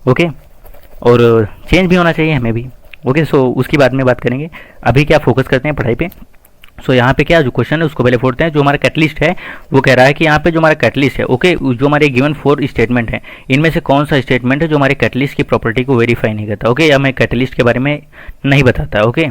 ओके, और चेंज भी होना चाहिए हमें भी, ओके। सो उसकी बाद में बात करेंगे, अभी क्या फोकस करते हैं पढ़ाई पे। सो यहाँ पे क्या जो क्वेश्चन है उसको पहले फोड़ते हैं। जो हमारा कैटलिस्ट है वो कह रहा है कि यहाँ पे जो हमारा कैटलिस्ट है, ओके, जो हमारे गिवन 4 स्टेटमेंट है, इनमें से कौन सा स्टेटमेंट है जो हमारे कैटलिस्ट की प्रॉपर्टी को वेरीफाई नहीं करता, ओके, या हमें कैटलिस्ट के बारे में नहीं बताता, ओके।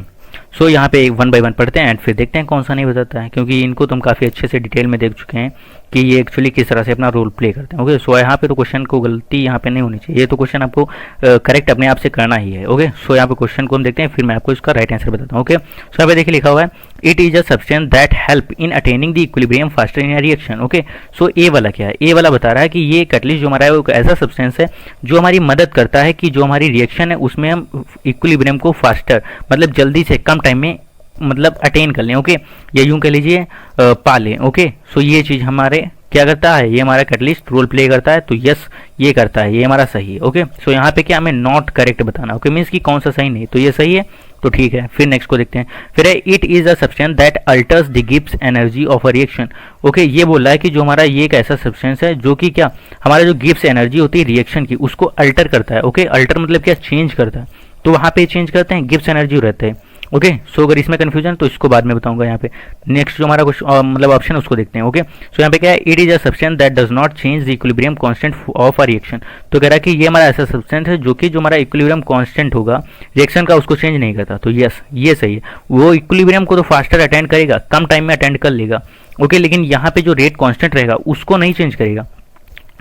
सो यहाँ पे 1 बाय 1 पढ़ते हैं एंड फिर देखते हैं कौन सा नहीं बताता है, क्योंकि इनको तो हम काफ़ी अच्छे से डिटेल में देख चुके हैं कि ये एक्चुअली किस तरह से अपना रोल प्ले करते हैं, ओके। सो यहाँ पे तो क्वेश्चन को गलती यहाँ पे नहीं होनी चाहिए, ये तो क्वेश्चन आपको करेक्ट अपने आप से करना ही है, ओके। सो यहाँ पे क्वेश्चन को हम देखते हैं, फिर मैं आपको इसका राइट आंसर बताता हूँ, ओके। सो यहाँ पे देखिए लिखा हुआ है, it is a substance that help in attaining the equilibrium faster in reaction, okay. So A वाला क्या है, ए वाला बता रहा है कि ये कैटलिस्ट जो हमारा है वो ऐसा सब्सटेंस है जो हमारी मदद करता है कि जो हमारी रिएक्शन है उसमें हम इक्विलिब्रियम को फास्टर मतलब जल्दी से कम टाइम में मतलब अटेन कर लें, ओके, या यूं कह लीजिए पा लें, ओके। सो ये चीज़ हमारे क्या करता है, ये हमारा कैटलिस्ट रोल प्ले करता है, तो यस ये करता है, ये हमारा सही है। ओके, सो यहाँ पे क्या हमें नॉट करेक्ट बताना। ओके, मीन्स कि कौन सा सही नहीं, तो ये सही है, तो ठीक है। फिर नेक्स्ट को देखते हैं। फिर है it is a substance that altars the Gibbs energy of a reaction. Okay, ये बोल रहा है कि जो हमारा ये एक ऐसा सब्सटेंस है जो कि क्या हमारा जो गिब्स एनर्जी होती है रिएक्शन की, उसको अल्टर करता है। ओके, अल्टर मतलब क्या, चेंज करता है, तो वहाँ पे चेंज करते हैं, गिब्स एनर्जी रहते हैं। ओके, सो अगर इसमें कंफ्यूजन तो इसको बाद में बताऊंगा। यहाँ पे नेक्स्ट जो हमारा कुछ मतलब ऑप्शन उसको देखते हैं। ओके, सो यहाँ पे क्या है, it is a substance that does not change the equilibrium constant of a reaction. तो कह रहा है कि ये हमारा ऐसा सब्सटेंस है जो कि जो हमारा इक्विलिब्रियम कांस्टेंट होगा रिएक्शन का, उसको चेंज नहीं करता, तो यस ये सही है। वो इक्विलिब्रियम को तो फास्टर अटेंड करेगा, कम टाइम में अटेंड कर लेगा। ओके, लेकिन यहाँ पे जो रेट कांस्टेंट रहेगा उसको नहीं चेंज करेगा,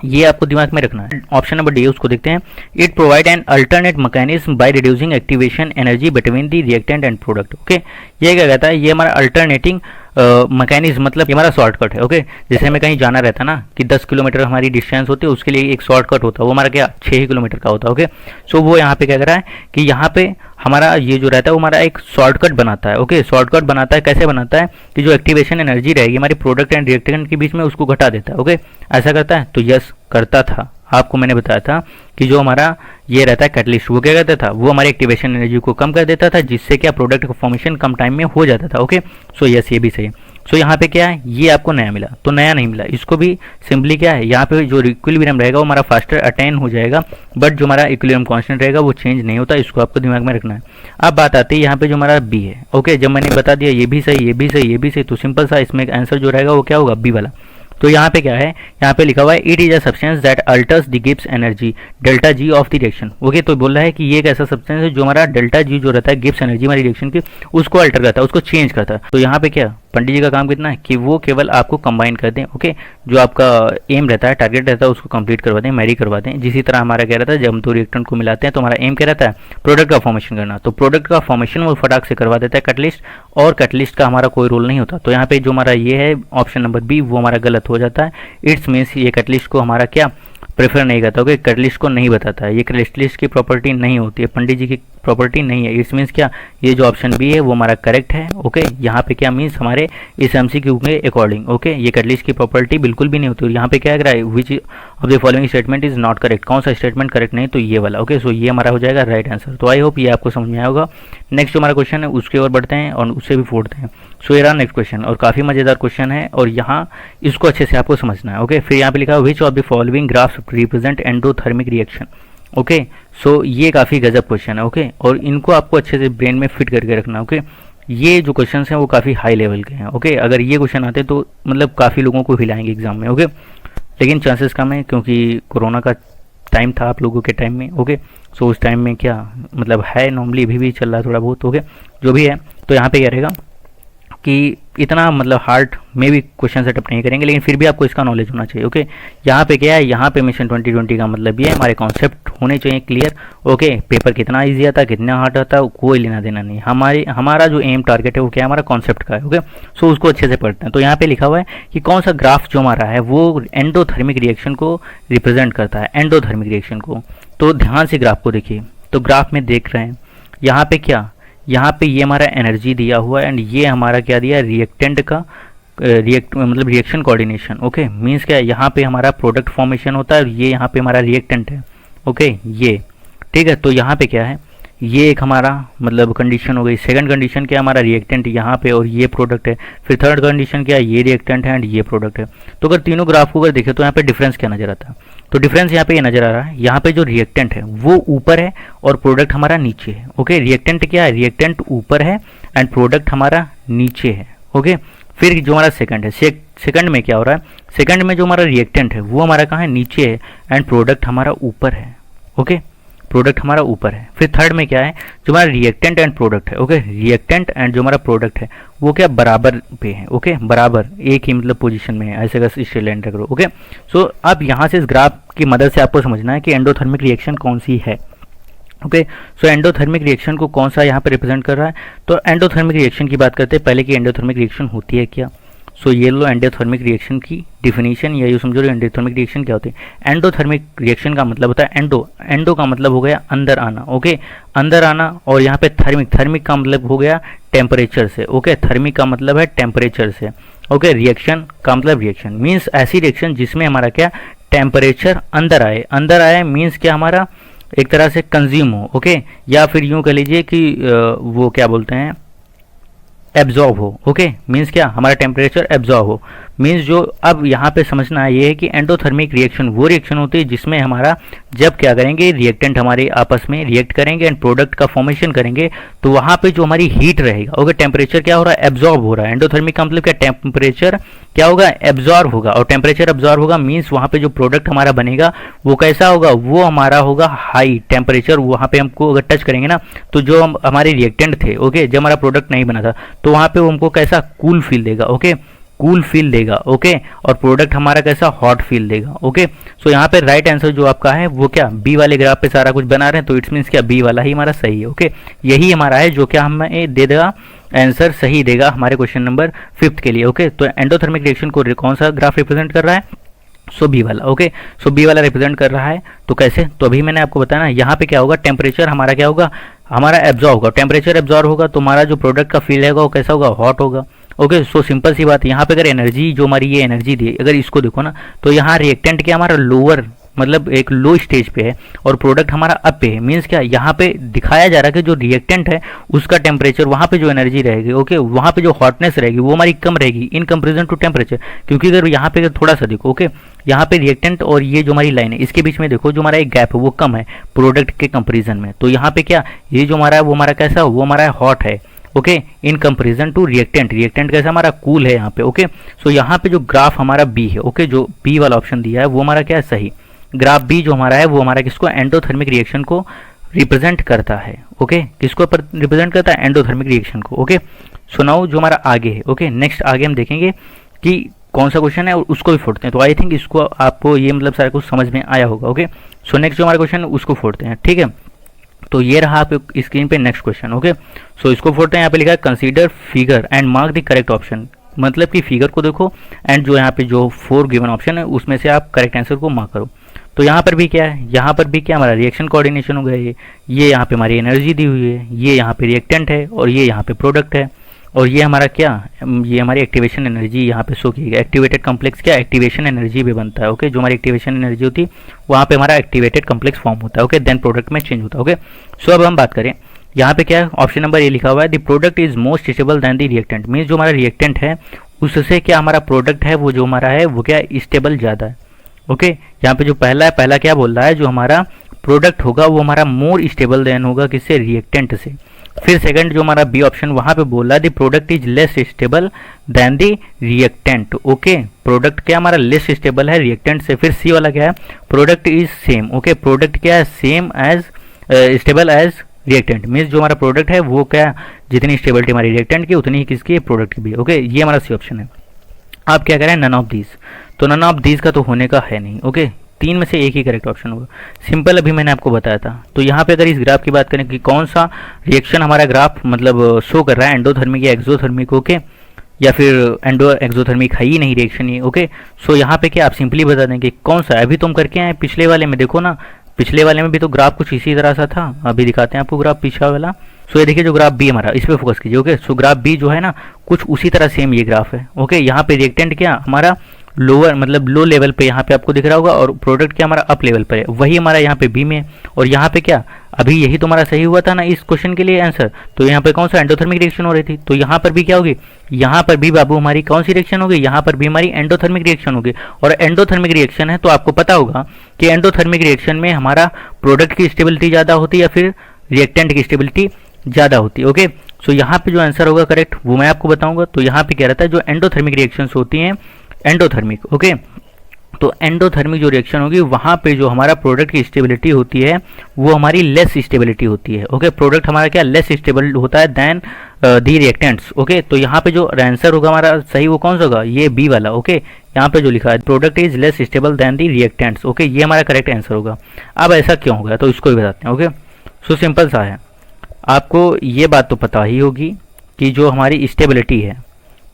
ये आपको दिमाग में रखना है। ऑप्शन नंबर डी उसको देखते हैं। It provide an alternate mechanism by reducing activation energy between the reactant and product. Okay, ये क्या कहता है, ये हमारा अल्टरनेटिंग मैकेनिज्म मतलब ये हमारा शॉर्टकट है। ओके, जैसे हमें कहीं जाना रहता है ना कि 10 किलोमीटर हमारी डिस्टेंस होती है, उसके लिए एक शॉर्टकट होता है, वो हमारा क्या 6 किलोमीटर का होता है। ओके, सो वो यहाँ पे क्या कर रहा है कि यहाँ पे हमारा ये जो रहता है वो हमारा एक शॉर्टकट बनाता है। ओके, शॉर्टकट बनाता है, कैसे बनाता है कि जो एक्टिवेशन एनर्जी रहेगी हमारी प्रोडक्ट एंड रिएक्टेंट के बीच में उसको घटा देता है। ओके, ऐसा करता है, तो यस करता था। आपको मैंने बताया था कि जो हमारा ये रहता है कैटलिस्ट, वो क्या करता था, वो हमारी एक्टिवेशन एनर्जी को कम कर देता था, जिससे क्या प्रोडक्ट का फॉर्मेशन कम टाइम में हो जाता था। ओके, सो यस ये भी सही है। सो यहाँ पे क्या है, ये आपको नया मिला, तो नया नहीं मिला, इसको भी सिंपली क्या है, यहाँ पे जो इक्विलिब्रियम रहेगा वो हमारा फास्टर अटेन हो जाएगा, बट जो हमारा इक्विलिब्रियम कांस्टेंट रहेगा वो चेंज नहीं होता, इसको आपको दिमाग में रखना है। अब बात आती है यहाँ पे जो हमारा बी है। ओके, जब मैंने बता दिया ये भी सही, ये भी सही, ये भी सही, तो सिंपल सा इसमें आंसर जो रहेगा वो क्या होगा, बी वाला। तो यहाँ पे क्या है, यहाँ पे लिखा हुआ है it is a substance that altars the Gibbs energy delta G of the reaction. Okay, तो बोल रहा है कि ये एक ऐसा सब्सटेंस है जो हमारा डेल्टा जी जो रहता है गिब्स एनर्जी हमारी रिएक्शन की, उसको अल्टर करता है, उसको चेंज करता है। तो यहाँ पे क्या पंडित जी का काम कितना है कि वो केवल आपको कंबाइन कर दें। ओके, जो आपका एम रहता है, टारगेट रहता है, उसको कंप्लीट करवा दें, मैरी करवा दें। जिसी तरह हमारा क्या रहता है, जब हम दो रिएक्टेंट को मिलाते हैं तो हमारा एम क्या रहता है, प्रोडक्ट का फॉर्मेशन करना, तो प्रोडक्ट का फॉर्मेशन वो फटाक से करवा देता है कैटलिस्ट, और कैटलिस्ट का हमारा कोई रोल नहीं होता। तो यहाँ पे जो हमारा ये है ऑप्शन नंबर बी, वो हमारा गलत हो जाता है। इट्स मीन्स ये कैटलिस्ट को हमारा क्या प्रेफर नहीं करता। ओके, कैटलिस्ट को नहीं बताता है, ये कैटलिस्ट की प्रॉपर्टी नहीं होती है, पंडित जी की प्रॉपर्टी नहीं है। इट्स मीन्स क्या, ये जो ऑप्शन बी है वो हमारा करेक्ट है। ओके, यहाँ पे क्या मीन्स हमारे इस एमसीक्यू के अकॉर्डिंग, ओके, ये कैटलिस्ट की प्रॉपर्टी बिल्कुल भी नहीं होती। और यहाँ पे क्या कह रहा है, which of the following statement is not correct, कौन सा स्टेटमेंट करेक्ट नहीं, तो ये वाला। ओके, सो ये हमारा हो जाएगा राइट आंसर। तो आई होप ये आपको समझ में आया होगा। नेक्स्ट जो हमारा क्वेश्चन है उसके ओर बढ़ते हैं और उससे भी फोड़ते हैं। सो ये रहा नेक्स्ट क्वेश्चन, और काफ़ी मज़ेदार क्वेश्चन है, और यहाँ इसको अच्छे से आपको समझना है। ओके, फिर यहाँ पे लिखा है which of the following graphs represent endothermic reaction. Okay, so ये काफ़ी गजब क्वेश्चन है। ओके, और इनको आपको अच्छे से ब्रेन में फिट करके रखना। ओके, ये जो क्वेश्चन हैं वो काफ़ी हाई लेवल के हैं। ओके, अगर ये क्वेश्चन आते तो मतलब काफ़ी लोगों को हिलाएंगे एग्जाम में। ओके, लेकिन चांसेस कम है क्योंकि कोरोना का टाइम था आप लोगों के टाइम में। ओके, सो उस टाइम में क्या मतलब है, नॉर्मली अभी भी चल रहा है थोड़ा बहुत। ओके, जो भी है, तो यहाँ पे क्या रहेगा कि इतना मतलब हार्ड में भी क्वेश्चन सेटअप नहीं करेंगे, लेकिन फिर भी आपको इसका नॉलेज होना चाहिए। ओके, यहाँ पे क्या है, यहाँ पे मिशन 2020 का मतलब ये है, हमारे कॉन्सेप्ट होने चाहिए क्लियर। ओके, पेपर कितना इजी आता, कितना हार्ड आता, कोई लेना देना नहीं, हमारा जो एम टारगेट है वो क्या है, हमारा कॉन्सेप्ट का है। ओके, सो उसको अच्छे से पढ़ते हैं। तो यहाँ पे लिखा हुआ है कि कौन सा ग्राफ जो हमारा है वो एंडोथर्मिक रिएक्शन को रिप्रेजेंट करता है, एंडोथर्मिक रिएक्शन को। तो ध्यान से ग्राफ को देखिए, तो ग्राफ में देख रहे हैं यहाँ पे क्या, यहाँ पे ये हमारा एनर्जी दिया हुआ है, एंड ये हमारा क्या दिया, रिएक्टेंट का मतलब रिएक्शन कोऑर्डिनेशन। ओके, मींस क्या है, यहाँ पे हमारा प्रोडक्ट फॉर्मेशन होता है, ये यहाँ पे हमारा रिएक्टेंट है। ओके, ये ठीक है। तो यहाँ पे क्या है, ये एक हमारा मतलब कंडीशन हो गई। सेकंड कंडीशन क्या है, हमारा रिएक्टेंट यहाँ पे और ये प्रोडक्ट है। फिर थर्ड कंडीशन क्या है, ये रिएक्टेंट है एंड ये प्रोडक्ट है। तो अगर तीनों ग्राफ को अगर देखें तो यहाँ पे डिफरेंस क्या नजर आता है, तो डिफरेंस यहाँ पे ये नजर आ रहा है, यहाँ पे जो रिएक्टेंट है वो ऊपर है और प्रोडक्ट हमारा नीचे है। ओके, रिएक्टेंट क्या है, रिएक्टेंट ऊपर है एंड प्रोडक्ट हमारा नीचे है। ओके, फिर जो हमारा सेकंड है, सेकंड में क्या हो रहा है, सेकंड में जो हमारा रिएक्टेंट है वो हमारा कहाँ है, नीचे है एंड प्रोडक्ट हमारा ऊपर है। ओके, प्रोडक्ट हमारा ऊपर है। फिर थर्ड में क्या है, जो हमारा रिएक्टेंट एंड प्रोडक्ट है। ओके, रिएक्टेंट एंड जो हमारा प्रोडक्ट है वो क्या बराबर पे है। ओके, बराबर एक ही मतलब पोजीशन में है, ऐसे का स्ट्रेट लाइन करो। ओके, सो अब यहाँ से इस ग्राफ की मदद से आपको समझना है कि एंडोथर्मिक रिएक्शन कौन सी है। ओके, सो एंडोथर्मिक रिएक्शन को कौन सा यहाँ पे रिप्रेजेंट कर रहा है। तो एंडोथर्मिक रिएक्शन की बात करते हैं पहले कि एंडोथर्मिक रिएक्शन होती है क्या। सो ये लो एंडोथर्मिक रिएक्शन की डिफिनीशन, या यूँ समझो एंडोथर्मिक रिएक्शन क्या होती है। एंडोथर्मिक रिएक्शन का मतलब होता है एंडो का मतलब हो गया अंदर आना। ओके, अंदर आना, और यहाँ पे थर्मिक का मतलब हो गया टेम्परेचर से। ओके, थर्मिक का मतलब है टेम्परेचर से। ओके रिएक्शन का मतलब रिएक्शन मीन्स ऐसी रिएक्शन जिसमें हमारा क्या टेम्परेचर अंदर आए मीन्स क्या हमारा एक तरह से कंज्यूम हो, ओके, या फिर यूं कह लीजिए कि वो क्या बोलते हैं एब्जॉर्ब हो, ओके, मीन्स क्या हमारा टेम्परेचर एब्जॉर्ब हो मीन्स जो अब यहाँ पे समझना ये है कि एंडोथर्मिक रिएक्शन वो रिएक्शन होती है जिसमें हमारा जब क्या करेंगे रिएक्टेंट हमारे आपस में रिएक्ट करेंगे एंड प्रोडक्ट का फॉर्मेशन करेंगे तो वहाँ पे जो हमारी हीट रहेगा, ओके, टेम्परेचर क्या हो रहा है एब्जॉर्ब हो रहा है। एंडोथर्मिक का मतलब क्या टेम्परेचर क्या होगा एब्जॉर्ब होगा और टेम्परेचर एब्जॉर्ब होगा मीन्स वहाँ पे जो प्रोडक्ट हमारा बनेगा वो कैसा होगा, वो हमारा होगा हाई टेम्परेचर। वहाँ पे हमको अगर टच करेंगे ना तो जो हमारे रिएक्टेंट थे, ओके, जब हमारा प्रोडक्ट नहीं बना था तो वहाँ पे वो हमको कैसा कूल फील देगा, ओके, कूल फील देगा, ओके, और प्रोडक्ट हमारा कैसा हॉट फील देगा, ओके। सो यहाँ पे राइट आंसर जो आपका है वो क्या बी वाले ग्राफ पे सारा कुछ बना रहे हैं तो इट्स मीन्स क्या बी वाला ही हमारा सही है, ओके। यही हमारा है जो क्या हमें दे देगा आंसर सही देगा हमारे क्वेश्चन नंबर 5 के लिए, ओके। तो एंडोथर्मिक रिएक्शन को कौन सा ग्राफ रिप्रेजेंट कर रहा है, सो बी वाला, ओके। सो बी वाला रिप्रेजेंट कर रहा है तो कैसे, तो अभी मैंने आपको बताया ना यहाँ पे क्या होगा टेम्परेचर हमारा क्या होगा हमारा एब्जॉर्ब होगा, टेम्परेचर एब्जॉर्ब होगा तो हमारा जो प्रोडक्ट का फील रहेगा वो कैसा होगा हॉट होगा, ओके। सो सिंपल सी बात है यहाँ पे अगर एनर्जी जो हमारी ये एनर्जी दी अगर इसको देखो ना तो यहाँ रिएक्टेंट क्या हमारा लोअर मतलब एक लो स्टेज पे है और प्रोडक्ट हमारा अप पे है मीन्स क्या यहाँ पे दिखाया जा रहा है कि जो रिएक्टेंट है उसका टेम्परेचर वहाँ पे जो एनर्जी रहेगी, ओके, वहाँ पे जो हॉटनेस रहेगी वो हमारी कम रहेगी इन कंपेरिजन टू टेम्परेचर। क्योंकि अगर यहाँ पे अगर थोड़ा सा देखो, ओके, यहाँ पे रिएक्टेंट और ये जो हमारी लाइन है इसके बीच में देखो जो हमारा एक गैप है वो कम है प्रोडक्ट के कंपेरिजन में। तो यहाँ पे क्या ये जो हमारा है वो हमारा कैसा वो हमारा हॉट है, okay, in comparison to reactant कैसा हमारा कूल है यहाँ पे, ओके। सो यहाँ पे जो ग्राफ हमारा बी है, ओके, जो बी वाला ऑप्शन दिया है वो हमारा क्या है सही। ग्राफ बी जो हमारा है वो हमारा किसको एंडोथर्मिक रिएक्शन को रिप्रेजेंट करता है, ओके, किसको रिप्रेजेंट करता है एंडोथर्मिक रिएक्शन को, ओके। सो नाउ जो हमारा आगे है, ओके, नेक्स्ट आगे हम देखेंगे कि कौन सा क्वेश्चन है और उसको भी फोड़ते हैं। तो आई थिंक इसको आपको ये मतलब सारा कुछ समझ में आया होगा, ओके। सो नेक्स्ट जो हमारा क्वेश्चन है उसको फोड़ते हैं, ठीक है। तो ये रहा आपके स्क्रीन पे नेक्स्ट क्वेश्चन, ओके। सो इसको फोड़ते हैं। यहाँ पे लिखा है consider figure and mark the correct option, मतलब कि फिगर को देखो एंड जो यहाँ पे जो 4 गिवन ऑप्शन है उसमें से आप करेक्ट आंसर को मार्क करो। तो यहाँ पर भी क्या है, यहाँ पर भी क्या हमारा रिएक्शन कोऑर्डिनेशन हो गया, ये यहाँ पे हमारी एनर्जी दी हुई है, ये यहाँ पे रिएक्टेंट है और ये यहाँ पे प्रोडक्ट है और ये हमारा क्या ये हमारी एक्टिवेशन एनर्जी यहाँ पे शो की गई। एक्टिवेटेड कॉम्प्लेक्स क्या एक्टिवेशन एनर्जी भी बनता है, ओके, जो हमारी एक्टिवेशन एनर्जी होती है वहाँ पे हमारा एक्टिवेटेड कॉम्प्लेक्स फॉर्म होता है, ओके, देन प्रोडक्ट में चेंज होता है, ओके। सो अब हम बात करें यहाँ पे क्या है ऑप्शन नंबर ए लिखा हुआ है the product is most stable then the reactant, means जो हमारा रिएक्टेंट है उससे क्या हमारा प्रोडक्ट है वो जो हमारा है वो क्या स्टेबल ज़्यादा है, ओके। यहाँ पे जो पहला क्या बोल रहा है जो हमारा प्रोडक्ट होगा वो हमारा मोर स्टेबल देन होगा किससे रिएक्टेंट से। फिर सेकंड जो हमारा बी ऑप्शन वहां पे बोल रहा है the product is less stable then the reactant, okay, product क्या हमारा लेस स्टेबल है रिएक्टेंट से। फिर सी वाला क्या है product is same, okay, product क्या है same as stable as reactant, means जो हमारा प्रोडक्ट है वो क्या जितनी स्टेबिलिटी हमारी रिएक्टेंट की उतनी ही किसकी प्रोडक्ट की भी, ओके। ये हमारा सी ऑप्शन है। आप क्या करें नन ऑफ दीज, तो नन ऑफ दीज का तो होने का है नहीं, ओके, 3 में से एक ही करेक्ट ऑप्शन होगा। सिंपल अभी मैंने आपको बताया था। तो यहाँ पे अगर इस ग्राफ की बात करें कि कौन सा रिएक्शन हमारा ग्राफ मतलब शो कर रहा है एंडोथर्मिक या एक्सोथर्मिक, ओके, या फिर एंडो एक्सोथर्मिक है ही नहीं रिएक्शन ये, ओके। सो यहाँ पे क्या आप सिंपली बता देंगे कौन सा अभी तुम करके आए पिछले वाले में, देखो ना पिछले वाले में भी तो ग्राफ कुछ इसी तरह सा था। अभी दिखाते हैं आपको ग्राफ पिछला वाला। सो ये देखिए जो ग्राफ बी हमारा इस पे फोकस कीजिए, ओके। सो ग्राफ बी जो है ना कुछ उसी तरह सेम ये ग्राफ है, ओके। यहाँ पे रिएक्टेंट क्या हमारा लोअर मतलब लो लेवल पे यहाँ पे आपको दिख रहा होगा और प्रोडक्ट क्या हमारा अप लेवल पर है, वही हमारा यहाँ पे बी में। और यहाँ पे क्या अभी यही तो हमारा सही हुआ था ना इस क्वेश्चन के लिए आंसर। तो यहाँ पे कौन सा एंडोथर्मिक रिएक्शन हो रही थी, तो यहाँ पर भी क्या होगी, यहाँ पर भी बाबू हमारी कौन सी रिएक्शन होगी, यहाँ पर भी हमारी एंडोथर्मिक रिएक्शन होगी। और एंडोथर्मिक रिएक्शन है तो आपको पता होगा कि एंडोथर्मिक रिएक्शन में हमारा प्रोडक्ट की स्टेबिलिटी ज़्यादा होती है या फिर रिएक्टेंट की स्टेबिलिटी ज़्यादा होती है, ओके। सो यहाँ पे जो आंसर होगा करेक्ट वो मैं आपको बताऊंगा। तो यहाँ पे क्या रहता है जो एंडोथर्मिक रिएक्शंस होती हैं एंडोथर्मिक, ओके, तो एंडोथर्मिक जो रिएक्शन होगी वहाँ पे जो हमारा प्रोडक्ट की स्टेबिलिटी होती है वो हमारी लेस स्टेबिलिटी होती है, ओके। प्रोडक्ट हमारा क्या लेस स्टेबल होता है देन दी रिएक्टेंट्स, ओके। तो यहाँ पे जो आंसर होगा हमारा सही वो कौन सा होगा, ये बी वाला, ओके। यहाँ पे जो लिखा है product is less stable then the reactants, okay, ये हमारा करेक्ट आंसर होगा। अब ऐसा क्यों होगा तो इसको भी बताते हैं, ओके। सो सिंपल सा है, आपको ये बात तो पता ही होगी कि जो हमारी स्टेबिलिटी है,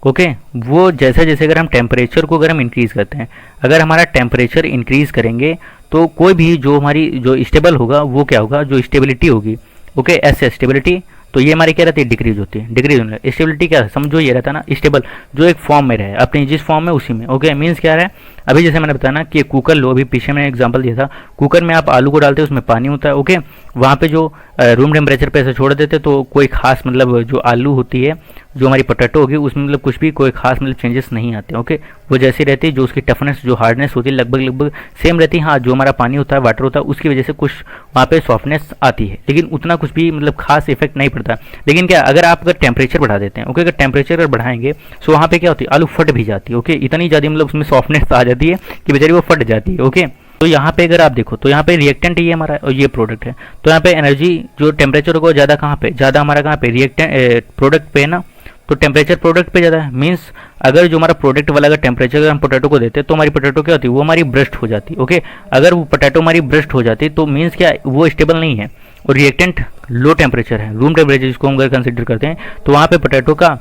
ओके, वो जैसे जैसे अगर हम टेम्परेचर को अगर हम इंक्रीज़ करते हैं, अगर हमारा टेम्परेचर इंक्रीज़ करेंगे तो कोई भी जो हमारी जो स्टेबल होगा वो क्या होगा जो स्टेबिलिटी होगी, ओके, एस स्टेबिलिटी तो ये हमारी क्या रहती है, डिक्रीज होती है। डिक्रीज होने स्टेबिलिटी क्या है, समझो ये रहता है ना स्टेबल, जो एक फॉर्म में रहे अपनी जिस फॉर्म में उसी में। ओके, मीन्स क्या है, अभी जैसे मैंने बताया ना कि कुकर लो, अभी पीछे मैंने एग्जांपल दिया था, कुकर में आप आलू को डालते हो, उसमें पानी होता है। ओके, वहाँ पे जो रूम टेम्परेचर पे ऐसे छोड़ देते तो कोई खास मतलब जो आलू होती है, जो हमारी पोटैटो होगी, उसमें मतलब कुछ भी कोई खास मतलब चेंजेस नहीं आते। ओके, वो जैसी रहती है, जो उसकी टफनेस जो हार्डनेस होती है लगभग सेम रहती है। हाँ, जो हमारा पानी होता है, वाटर होता है, उसकी वजह से कुछ वहाँ पे सॉफ्टनेस आती है, लेकिन उतना कुछ भी मतलब खास इफेक्ट नहीं पड़ता। लेकिन क्या, अगर आप अगर टेम्परेचर बढ़ा देते हैं, ओके, अगर टेम्परेचर अगर बढ़ाएंगे तो वहाँ पे क्या होती है, आलू फट भी जाती है। ओके, इतनी ज़्यादा मतलब उसमें सॉफ्टनेस आ जाती है कि बेचारी वो फट जाती है। ओके, तो यहाँ पे अगर आप देखो तो यहाँ पे रिएक्टेंट ये हमारा और ये प्रोडक्ट है, तो यहाँ पे एनर्जी जो टेम्परेचर को ज़्यादा कहाँ पे, ज़्यादा हमारा कहाँ पे रिएक्टेंट प्रोडक्ट पे है ना, तो टेम्परेचर प्रोडक्ट पे ज़्यादा है। मीन्स अगर जो हमारा प्रोडक्ट वाला अगर टेम्परेचर अगर हम पोटैटो को देते तो हमारी पोटैटो क्या होती है, वो हमारी ब्रस्ट हो जाती है। ओके, अगर वो पोटैटो हमारी ब्रस्ट हो जाती तो मीन्स क्या, वो स्टेबल नहीं है। और रिएक्टेंट लो टेम्परेचर है, रूम टेम्परेचर जिसको हम अगर कंसिडर करते हैं, तो वहाँ पे पोटैटो का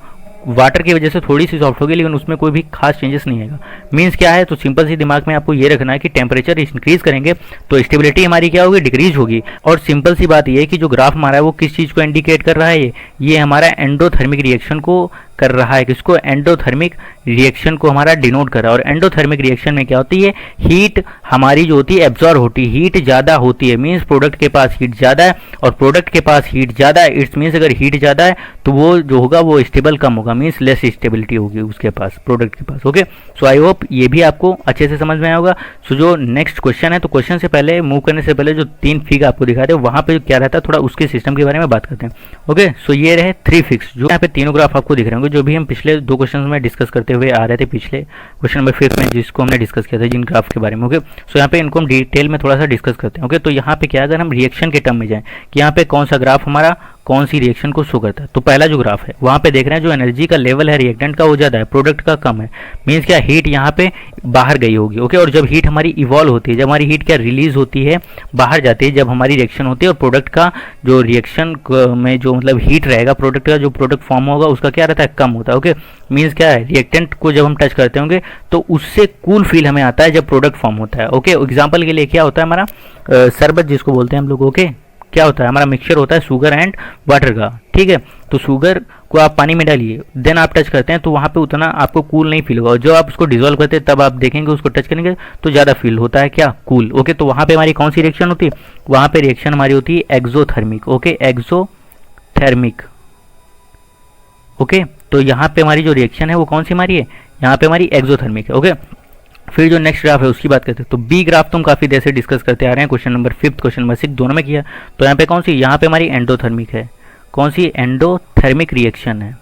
वाटर की वजह से थोड़ी सी सॉफ्ट होगी, लेकिन उसमें कोई भी खास चेंजेस नहीं आएगा। मीन्स क्या है, तो सिंपल सी दिमाग में आपको ये रखना है कि टेम्परेचर इंक्रीज करेंगे तो स्टेबिलिटी हमारी क्या होगी, डिक्रीज होगी। और सिंपल सी बात ये है कि जो ग्राफ हमारा है वो किस चीज़ को इंडिकेट कर रहा है, ये हमारा एंडोथर्मिक रिएक्शन को कर रहा है। किसको, एंडोथर्मिक रिएक्शन को हमारा डिनोट कर रहा है। और एंडोथर्मिक रिएक्शन में क्या होती है, हीट हमारी जो होती है एब्जॉर्ब होती है, हीट ज़्यादा होती है। मीन्स प्रोडक्ट के पास हीट ज़्यादा है और प्रोडक्ट के पास हीट ज़्यादा है, इट्स मीन्स अगर हीट ज़्यादा है तो वो जो होगा वो स्टेबल कम होगा, मीन्स लेस स्टेबिलिटी होगी उसके पास, प्रोडक्ट के पास। ओके, सो आई होप ये भी आपको अच्छे से समझ में आया होगा। सो जो नेक्स्ट क्वेश्चन है, तो क्वेश्चन से पहले मूव करने से पहले जो 3 फिग आपको दिखाते हैं वहाँ पे क्या रहता है, थोड़ा उसके सिस्टम के बारे में बात करते हैं। ओके, सो ये रहे 3 फिक्स, जो यहाँ पे तीनों ग्राफ आपको दिख रहे होंगे, जो भी हम पिछले 2 क्वेश्चन में डिस्कस करते हुए आ रहे थे, पिछले क्वेश्चन नंबर 5 में जिसको हमने डिस्कस किया था जिन ग्राफ के बारे में। ओके, सो यहाँ पे इनको हम डिटेल में थोड़ा सा डिस्कस करते हैं। ओके, तो यहाँ पे क्या, अगर हम रिएक्शन के टर्म में जाएं कि यहाँ पे कौन सा ग्राफ हमारा कौन सी रिएक्शन को शो करता है, तो पहला जो ग्राफ है वहाँ पे देख रहे हैं जो एनर्जी का लेवल है रिएक्टेंट का वो ज़्यादा है, प्रोडक्ट का कम है। मीन्स क्या, हीट यहाँ पे बाहर गई होगी। ओके, और जब हीट हमारी इवॉल्व होती है, जब हमारी हीट क्या रिलीज होती है, बाहर जाती है, जब हमारी रिएक्शन होती है, और प्रोडक्ट का जो रिएक्शन में जो मतलब हीट रहेगा, प्रोडक्ट का जो प्रोडक्ट फॉर्म होगा उसका क्या रहता है, कम होता है। ओके, मीन्स क्या है, रिएक्टेंट को जब हम टच करते होंगे तो उससे कूल फील हमें आता है जब प्रोडक्ट फॉर्म होता है। ओके, एग्जाम्पल के लिए क्या होता है हमारा शरबत जिसको बोलते हैं हम लोग। ओके, क्या होता है, हमारा मिक्सचर होता है शुगर एंड वाटर का। ठीक है, तो शुगर को आप पानी में डालिए, देन आप टच करते हैं तो वहाँ पे उतना आपको कूल नहीं फील होगा, और जब आप उसको डिजोल्व करते हैं तब आप देखेंगे उसको टच करेंगे तो ज़्यादा फील होता है क्या, कूल। ओके, तो वहाँ पे हमारी कौन सी रिएक्शन होती है, वहाँ पे रिएक्शन हमारी होती है एक्सोथर्मिक। Okay, exothermic. ओके, तो यहाँ पे हमारी जो रिएक्शन है वो कौन सी हमारी है, यहाँ पे हमारी एक्सोथर्मिक है। ओके, फिर जो नेक्स्ट ग्राफ है उसकी बात करते हैं, तो बी ग्राफ तो हम काफ़ी देर से डिस्कस करते आ रहे हैं, क्वेश्चन नंबर 5 क्वेश्चन नंबर 6 दोनों में किया। तो यहाँ पे कौन सी, यहाँ पे हमारी एंडोथर्मिक है, कौन सी, एंडोथर्मिक रिएक्शन है।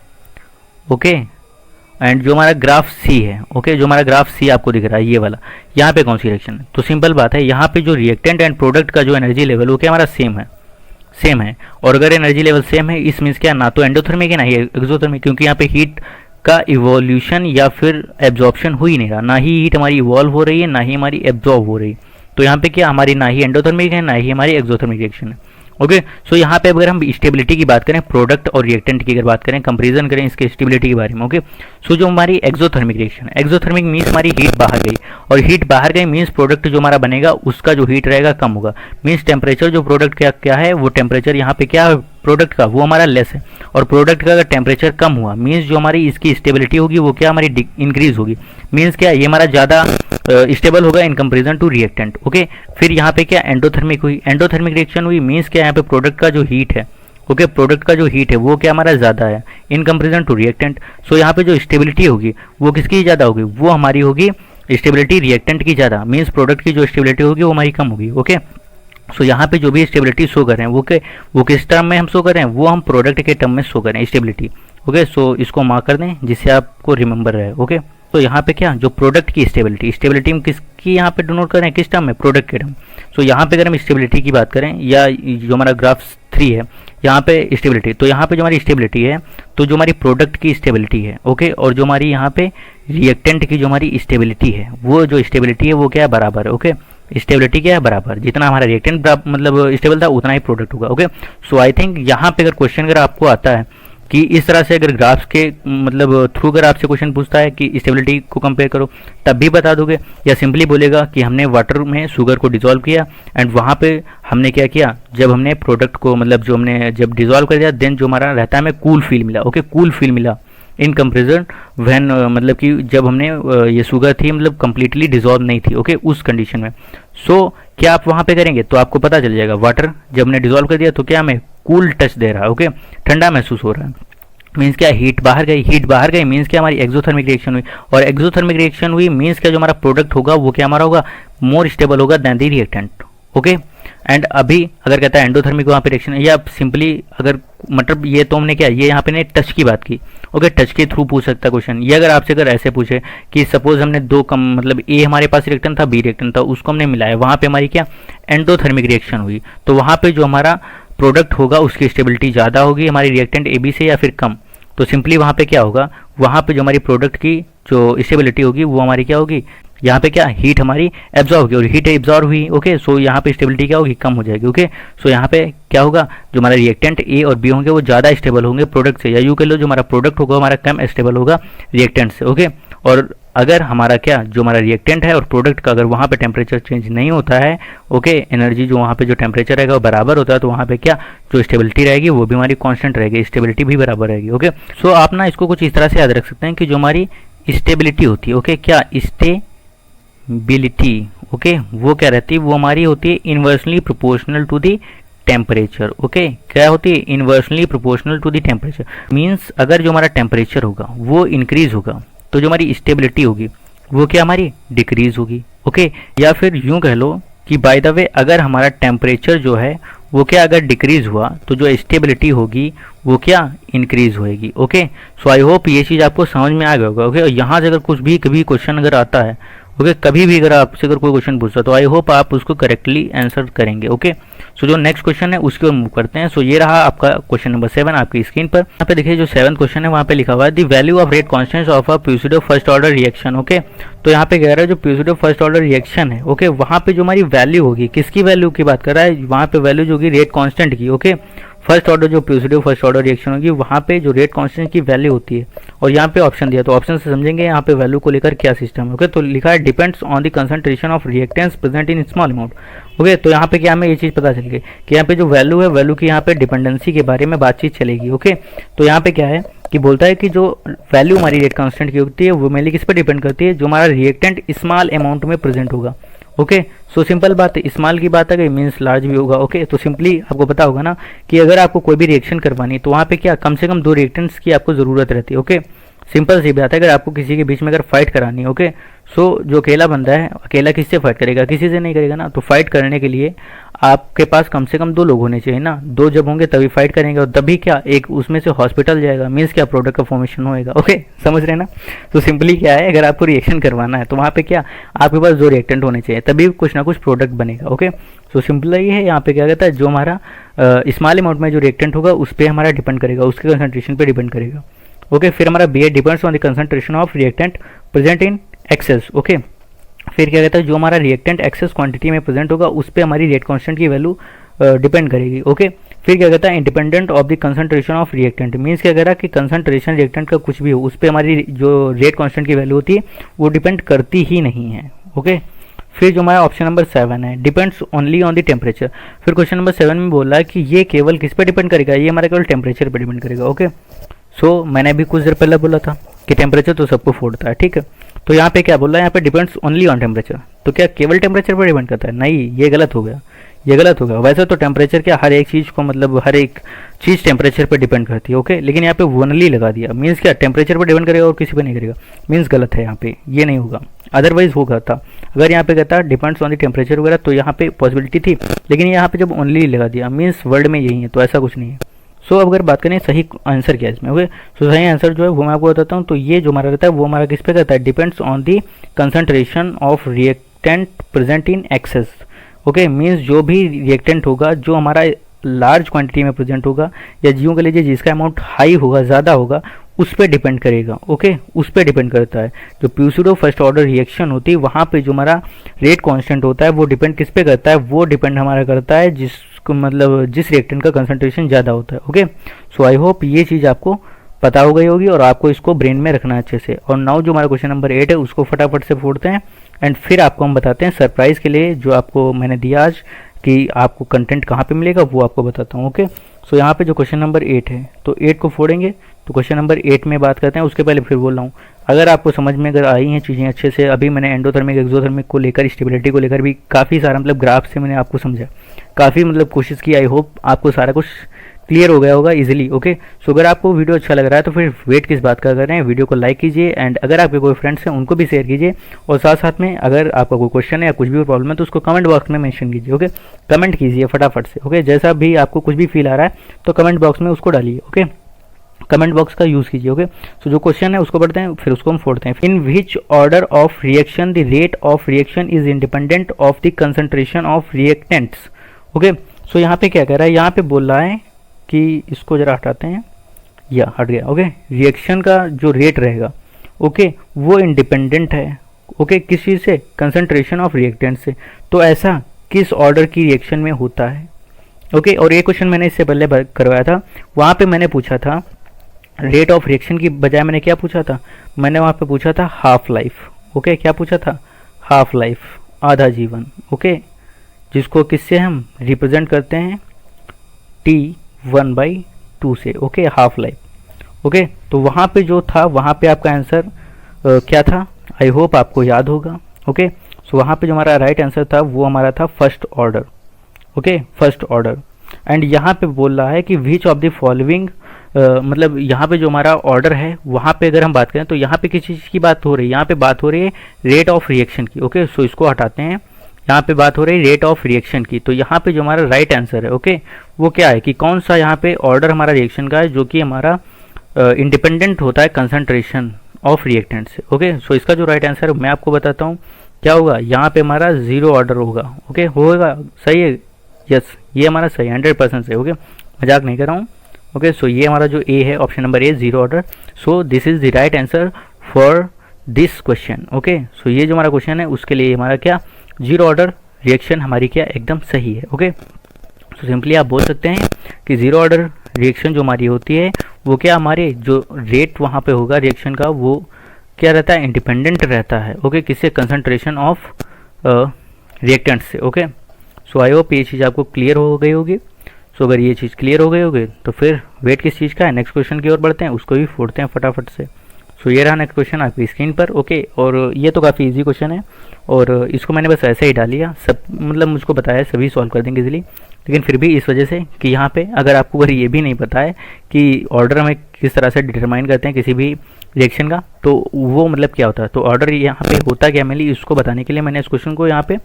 ओके, एंड जो हमारा ग्राफ सी है, ओके, जो हमारा ग्राफ सी आपको दिख रहा है ये वाला, यहाँ पे कौन सी रिएक्शन है, तो सिंपल बात है, यहाँ पे जो रिएक्टेंट एंड प्रोडक्ट का जो एनर्जी लेवल वो क्या हमारा सेम है। और अगर एनर्जी लेवल सेम है, इस मीन्स क्या, ना तो एंडोथर्मिक है ना ही एक्सोथर्मिक, क्योंकि यहाँ पे हीट का इवोल्यूशन या फिर एब्जॉर्प्शन हो ही नहीं रहा, ना ही हीट हमारी इवॉल्व हो रही है ना ही हमारी एब्जॉर्ब हो रही। तो यहाँ पे क्या, हमारी ना ही एंडोथर्मिक है ना ही हमारी एक्सोथर्मिक रिएक्शन है। ओके, सो यहाँ पे अगर हम स्टेबिलिटी की बात करें, प्रोडक्ट और रिएक्टेंट की अगर बात करें, कंपैरिजन करें इसके स्टेबिलिटी के बारे में। ओके, सो जो हमारी एक्सोथर्मिक रिएक्शन है, एक्सोथर्मिक मीन्स हमारी हीट बाहर गई, और हीट बाहर गई मीन्स प्रोडक्ट जो हमारा बनेगा उसका जो हीट रहेगा कम होगा। मीन्स टेम्परेचर जो प्रोडक्ट का क्या है, वो टेम्परेचर यहाँ पे क्या है प्रोडक्ट का, वो हमारा लेस है। और प्रोडक्ट का अगर टेम्परेचर कम हुआ मीन्स जो हमारी इसकी स्टेबिलिटी होगी वो क्या हमारी इंक्रीज होगी। मीन्स क्या, ये हमारा ज़्यादा स्टेबल होगा in comparison to reactant. Okay, फिर यहाँ पे क्या, एंडोथर्मिक हुई, एंडोथर्मिक रिएक्शन हुई मीन्स क्या, यहाँ पे प्रोडक्ट का जो हीट है, ओके, प्रोडक्ट का जो हीट है वो क्या हमारा ज़्यादा है इन कंपेरिजन टू रिएक्टेंट। सो यहाँ पे जो स्टेबिलिटी होगी वो किसकी ज़्यादा होगी, वो हमारी होगी स्टेबिलिटी रिएक्टेंट की ज़्यादा, मीन्स प्रोडक्ट की जो स्टेबिलिटी होगी वो हमारी कम होगी। ओके, सो यहाँ पे जो भी स्टेबिलिटी शो कर रहे हैं वो किस टर्म में हम शो कर रहे हैं, वो हम प्रोडक्ट के टर्म में शो कर रहे हैं स्टेबिलिटी। ओके, सो इसको मार्क कर दें जिससे आपको रिमेंबर रहे। ओके, तो यहाँ पे क्या, जो प्रोडक्ट की स्टेबिलिटी हम किसकी यहाँ पे डिनोट कर रहे हैं, किस टर्म में, प्रोडक्ट के टर्म। सो यहाँ पे अगर हम स्टेबिलिटी की बात करें, या जो हमारा ग्राफ 3 है यहाँ पे स्टेबिलिटी, तो यहाँ पे जो हमारी स्टेबिलिटी है, तो जो हमारी प्रोडक्ट की स्टेबिलिटी है, ओके, और जो हमारी यहाँ पे रिएक्टेंट की जो हमारी स्टेबिलिटी है, वो जो स्टेबिलिटी है वो क्या है, बराबर है। ओके, स्टेबिलिटी क्या है, बराबर, जितना हमारा रिएक्टेंट मतलब स्टेबल था उतना ही प्रोडक्ट होगा। ओके, सो आई थिंक यहाँ पे अगर क्वेश्चन अगर आपको आता है कि इस तरह से अगर ग्राफ्स के मतलब थ्रू अगर आपसे क्वेश्चन पूछता है कि स्टेबिलिटी को कंपेयर करो तब भी बता दोगे, या सिंपली बोलेगा कि हमने वाटर में शुगर को डिजोल्व किया एंड वहाँ पे हमने क्या किया, जब हमने प्रोडक्ट को मतलब जो हमने जब डिजोल्व कर दिया देन जो हमारा रहता है हमें कूल फील मिला। ओके, कूल फील मिला इन कंपेरिजन व्हेन मतलब कि जब हमने ये शुगर थी मतलब कंप्लीटली डिजोल्व नहीं थी। ओके, उस कंडीशन में क्या आप वहाँ पे करेंगे तो आपको पता चल जाएगा वाटर जब हमने डिजोल्व कर दिया तो क्या हमें कूल टच दे रहा है। ओके, ठंडा महसूस हो रहा है, मीन्स क्या हीट बाहर गई, हीट बाहर गई मीन्स क्या हमारी एक्सोथर्मिक रिएक्शन हुई, और एक्सोथर्मिक रिएक्शन हुई मीन्स क्या जो हमारा प्रोडक्ट होगा वो क्या हमारा होगा, मोर स्टेबल होगा than the reactant. Okay, and अभी अगर कहता है एंडोथर्मिक वहाँ पे रिएक्शन, या सिंपली अगर मतलब ये तो हमने क्या ये यहाँ पे ने टच की बात की। ओके, टच के थ्रू पूछ सकता है क्वेश्चन। ये अगर आपसे अगर ऐसे पूछे कि सपोज हमने दो कम मतलब ए हमारे पास रिएक्टेंट था, बी रिएक्टेंट था, उसको हमने मिलाया, वहाँ पे हमारी क्या एंडोथर्मिक रिएक्शन हुई, तो वहाँ पे जो हमारा प्रोडक्ट होगा उसकी स्टेबिलिटी ज़्यादा होगी हमारी रिएक्टेंट ए बी से या फिर कम। तो सिंपली वहाँ पे क्या होगा, वहाँ पे जो हमारी प्रोडक्ट की जो स्टेबिलिटी होगी वो हमारी क्या होगी, यहाँ पे क्या हीट हमारी एब्जॉर्व होगी और हीट एब्जॉर्व हुई। ओके, सो यहाँ पे स्टेबिलिटी क्या होगी, कम हो जाएगी। ओके, सो यहाँ पे क्या होगा, जो हमारा रिएक्टेंट ए और बी होंगे वो ज़्यादा स्टेबल होंगे प्रोडक्ट से, या यूँ कह लो जो हमारा प्रोडक्ट होगा हमारा कम स्टेबल होगा रिएक्टेंट से। ओके, और अगर हमारा क्या जो हमारा रिएक्टेंट है और प्रोडक्ट का अगर वहाँ पे टेम्परेचर चेंज नहीं होता है, ओके, एनर्जी जो वहाँ पे जो टेम्परेचर रहेगा वो बराबर होता है, तो वहाँ पे क्या जो स्टेबिलिटी रहेगी वो भी हमारी कांस्टेंट रहेगी, स्टेबिलिटी भी बराबर रहेगी। ओके, सो आप ना इसको कुछ इस तरह से याद रख सकते हैं कि जो हमारी स्टेबिलिटी होती है, ओके, क्या स्टेबिलिटी, ओके, वो क्या रहती है, वो हमारी होती है inversely proportional to the temperature. Okay, क्या होती है, inversely proportional to the temperature, means अगर जो हमारा टेम्परेचर होगा वो इंक्रीज होगा तो जो हमारी स्टेबिलिटी होगी वो क्या हमारी डिक्रीज होगी। ओके, या फिर यूं कह लो कि बाय द वे अगर हमारा टेम्परेचर जो है वो क्या अगर डिक्रीज हुआ तो जो स्टेबिलिटी होगी वो क्या इंक्रीज होएगी। ओके, सो आई होप ये चीज़ आपको समझ में आ गया होगा। ओके, यहाँ से अगर कुछ भी कभी क्वेश्चन अगर आता है, ओके, कभी भी अगर आपसे अगर कोई क्वेश्चन पूछता तो आई होप आप उसको करेक्टली आंसर करेंगे। ओके, सो जो नेक्स्ट क्वेश्चन है उसकी ओर मूव करते हैं। सो ये रहा आपका क्वेश्चन नंबर 7 आपकी स्क्रीन पर। यहाँ पे देखिए जो 7th क्वेश्चन है वहाँ पे लिखा हुआ है the value of rate constant of a pseudo first order reaction. Okay, तो यहाँ पे कह रहा है जो प्यूसिडो फर्स्ट ऑर्डर रिएक्शन है, ओके, वहाँ पे जो हमारी वैल्यू होगी, किसकी वैल्यू की बात कर रहा है, वहाँ पे वैल्यू जो होगी रेट कांस्टेंट की। ओके, फर्स्ट ऑर्डर जो प्यूसिडो फर्स्ट ऑर्डर रिएक्शन होगी वहाँ पे जो रेट कांस्टेंट की वैल्यू होती है, और यहाँ पे ऑप्शन दिया तो ऑप्शन से समझेंगे यहाँ पे वैल्यू को लेकर क्या सिस्टम है। ओके, तो लिखा है depends on the concentration of reactants present in small amount. Okay, तो यहाँ पे क्या हमें ये चीज़ पता चल गई कि यहाँ पे जो वैल्यू है वैल्यू की यहाँ पे डिपेंडेंसी के बारे में बातचीत चलेगी। ओके, तो यहाँ पे क्या है कि बोलता है कि जो वैल्यू हमारी रेट कांस्टेंट की होती है वो मेनली किस पर डिपेंड करती है, जो हमारा रिएक्टेंट स्मॉल अमाउंट में प्रेजेंट होगा। ओके, सो सिंपल बात है, स्मॉल की बात आ गई मीन्स लार्ज भी होगा। ओके, तो सिंपली आपको पता होगा ना कि अगर आपको कोई भी रिएक्शन करवानी तो वहाँ पे क्या कम से कम 2 रिएक्टेंट्स की आपको ज़रूरत रहती है। ओके, सिंपल सी बात है, अगर आपको किसी के बीच में अगर फाइट करानी है, ओके, सो जो अकेला बंदा है अकेला किससे फाइट करेगा, किसी से नहीं करेगा ना, तो फाइट करने के लिए आपके पास कम से कम 2 लोग होने चाहिए ना, 2 जब होंगे तभी फाइट करेंगे, और तभी क्या एक उसमें से हॉस्पिटल जाएगा, मीन्स क्या प्रोडक्ट का फॉर्मेशन होएगा। ओके, समझ रहे हैं ना। तो सिंपली क्या है, अगर आपको रिएक्शन करवाना है तो वहाँ पे क्या आपके पास 2 रिएक्टेंट होने चाहिए तभी कुछ ना कुछ प्रोडक्ट बनेगा। ओके, सो सिंपल ये है, यहाँ पे क्या कहता है जो हमारा स्मॉल अमाउंट में जो रिएक्टेंट होगा उस पर हमारा डिपेंड करेगा, उसके कंसंट्रेशन पे डिपेंड करेगा। ओके, फिर हमारा B depends on the concentration of reactant present in excess. Okay, फिर क्या कहता है जो हमारा रिएक्टेंट एक्सेस क्वांटिटी में प्रेजेंट होगा उस पर हमारी रेट कांस्टेंट की वैल्यू डिपेंड करेगी। ओके, फिर क्या कहता है independent of the concentration of reactant, means क्या कह रहा है कि कंसंट्रेशन रिएक्टेंट का कुछ भी हो उस पर हमारी जो रेट कांस्टेंट की वैल्यू होती है वो डिपेंड करती ही नहीं है। ओके, फिर जो हमारा ऑप्शन नंबर 7 है depends only on the temperature. फिर क्वेश्चन नंबर 7 में बोल रहा है कि ये केवल किस पर डिपेंड करेगा, ये हमारा केवल टेम्परेचर पर डिपेंड करेगा। ओके, सो मैंने अभी कुछ देर पहले बोला था कि टेम्परेचर तो सबको फोड़ता है, ठीक है, तो यहाँ पे क्या बोल रहा है, यहाँ पे डिपेंड्स ओनली ऑन टेम्परेचर, तो क्या केवल टेम्परेचर पर डिपेंड करता है, नहीं, ये गलत हो गया, ये गलत हो गया। वैसे तो टेम्परेचर क्या हर एक चीज़ को मतलब हर एक चीज़ टेम्परेचर पर डिपेंड करती है। ओके, लेकिन यहाँ पे ओनली लगा दिया, मीन्स क्या टेम्परेचर पर डिपेंड करेगा और किसी पर नहीं करेगा, मीन्स गलत है, यहाँ पे ये नहीं होगा, अदरवाइज होगा था। अगर यहाँ पे कहता डिपेंड्स ऑन द टेम्परेचर वगैरह तो यहाँ पे पॉसिबिलिटी थी, लेकिन यहाँ पे जब ओनली लगा दिया मीन्स वर्ल्ड में यही है, तो ऐसा कुछ नहीं है। सो अब अगर बात करें सही आंसर क्या है इसमें, ओके, सो सही आंसर जो है वो मैं आपको बताता हूँ। तो ये जो हमारा रहता है वो हमारा किस पे कहता है, depends on the concentration of reactant present in excess. Okay, means जो भी रिएक्टेंट होगा जो हमारा लार्ज क्वांटिटी में प्रेजेंट होगा, या जीओ के लीजिए जिसका अमाउंट हाई होगा, ज़्यादा होगा, उस पर डिपेंड करेगा। ओके, उस पर डिपेंड करता है। जो प्यूसिडो फर्स्ट ऑर्डर रिएक्शन होती है वहाँ पे जो हमारा रेट कांस्टेंट होता है वो डिपेंड किस पे करता है, वो डिपेंड हमारा करता है जिस मतलब जिस रिएक्टेंट का कंसंट्रेशन ज़्यादा होता है। ओके, सो आई होप ये चीज़ आपको पता हो गई होगी और आपको इसको ब्रेन में रखना है अच्छे से। और नाउ जो हमारा क्वेश्चन नंबर 8 है उसको फटाफट से फोड़ते हैं एंड फिर आपको हम बताते हैं सरप्राइज़ के लिए जो आपको मैंने दिया आज कि आपको कंटेंट कहाँ पे मिलेगा वो आपको बताता हूँ। ओके, सो यहाँ पे जो क्वेश्चन नंबर 8 है तो 8 को फोड़ेंगे तो क्वेश्चन नंबर 8 में बात करते हैं। उसके पहले फिर बोल रहा हूँ, अगर आपको समझ में अगर आई हैं चीज़ें अच्छे से, अभी मैंने एंडोथर्मिक एक्सोथर्मिक को लेकर स्टेबिलिटी को लेकर भी काफ़ी सारा मतलब ग्राफ से मैंने आपको समझा, काफ़ी मतलब कोशिश की। आई होप आपको सारा कुछ क्लियर हो गया होगा इजीली। ओके, सो अगर आपको वीडियो अच्छा लग रहा है तो फिर वेट किस बात का कर रहे हैं, वीडियो को लाइक कीजिए एंड अगर आपके कोई फ्रेंड्स हैं उनको भी शेयर कीजिए और साथ साथ में अगर आपका कोई क्वेश्चन है या कुछ भी प्रॉब्लम है तो उसको कमेंट बॉक्स में मेंशन कीजिए। ओके, कमेंट कीजिए फटाफट से। ओके, जैसा भी आपको कुछ भी फील आ रहा है तो कमेंट बॉक्स में उसको डालिए। ओके, कमेंट बॉक्स का यूज़ कीजिए। ओके, सो जो क्वेश्चन है उसको पढ़ते हैं फिर उसको हम फोड़ते हैं। In which order of reaction the rate of reaction is independent of the concentration of reactants. Okay, so यहाँ पे क्या कह रहा है, यहाँ पे बोल रहा है कि इसको जरा हटाते हैं, या हट गया। ओके, रिएक्शन का जो रेट रहेगा ओके वो इंडिपेंडेंट है। ओके, किस चीज़ से, कंसंट्रेशन ऑफ रिएक्टेंट से। तो ऐसा किस ऑर्डर की रिएक्शन में होता है। ओके, और ये क्वेश्चन मैंने इससे पहले करवाया था, वहाँ पे मैंने पूछा था रेट ऑफ रिएक्शन की बजाय मैंने क्या पूछा था, मैंने वहाँ पे पूछा था हाफ लाइफ। ओके, क्या पूछा था, हाफ लाइफ, आधा जीवन। ओके, जिसको किससे हम रिप्रेजेंट करते हैं T1/2 से। Okay, half life. ओके, तो वहाँ पे जो था वहाँ पे आपका आंसर क्या था, आई होप आपको याद होगा। ओके, सो वहाँ पे जो हमारा राइट आंसर था वो हमारा था first order. Okay, first order. And यहाँ पे बोल रहा है कि विच ऑफ द फॉलोइंग, मतलब यहाँ पे जो हमारा ऑर्डर है वहाँ पे अगर हम बात करें तो यहाँ पे किस चीज़ की बात हो रही है, यहाँ पे बात हो रही है रेट ऑफ रिएक्शन की। ओके, सो इसको हटाते हैं, यहाँ पे बात हो रही है रेट ऑफ रिएक्शन की। तो यहाँ पे जो हमारा राइट आंसर है ओके वो क्या है कि कौन सा यहाँ पे ऑर्डर हमारा रिएक्शन का है जो कि हमारा इंडिपेंडेंट होता है कंसंट्रेशन ऑफ रिएक्टेंट से। ओके, सो इसका जो राइट आंसर मैं आपको बताता हूँ क्या होगा, यहाँ पे हमारा 0 ऑर्डर होगा। ओके, होगा, सही है, यस ये हमारा सही 100% सही। ओके, मजाक नहीं कर रहा हूँ। ओके, सो ये हमारा जो ए है, option number A 0 order. So this is the right answer for this question. Okay, so ये जो हमारा क्वेश्चन है उसके लिए हमारा क्या 0 ऑर्डर रिएक्शन हमारी क्या एकदम सही है। ओके, सो सिंपली आप बोल सकते हैं कि 0 ऑर्डर रिएक्शन जो हमारी होती है वो क्या हमारे जो रेट वहाँ पे होगा रिएक्शन का वो क्या रहता है, इंडिपेंडेंट रहता है। ओके, किससे, कंसंट्रेशन ऑफ रिएक्टेंट से। ओके, सो आई होप ये चीज़ आपको क्लियर हो गई होगी। सो अगर ये चीज़ क्लियर हो गई होगी तो फिर वेट किस चीज़ का है, नेक्स्ट क्वेश्चन की ओर बढ़ते हैं, उसको भी फोड़ते हैं फटाफट से। सो ये रहा नेक्स्ट क्वेश्चन आपकी स्क्रीन पर। ओके, और ये तो काफ़ी इजी क्वेश्चन है और इसको मैंने बस ऐसे ही डाल लिया, सब मतलब मुझको बताया सभी सॉल्व कर देंगे इजीली। लेकिन फिर भी इस वजह से कि यहाँ पे अगर आपको अगर ये भी नहीं पता है कि ऑर्डर हमें किस तरह से डिटरमाइन करते हैं किसी भी रिएक्शन का, तो वो मतलब क्या होता है, तो ऑर्डर यहाँ पे होता क्या मेनली इसको बताने के लिए मैंने इस क्वेश्चन को यहाँ पे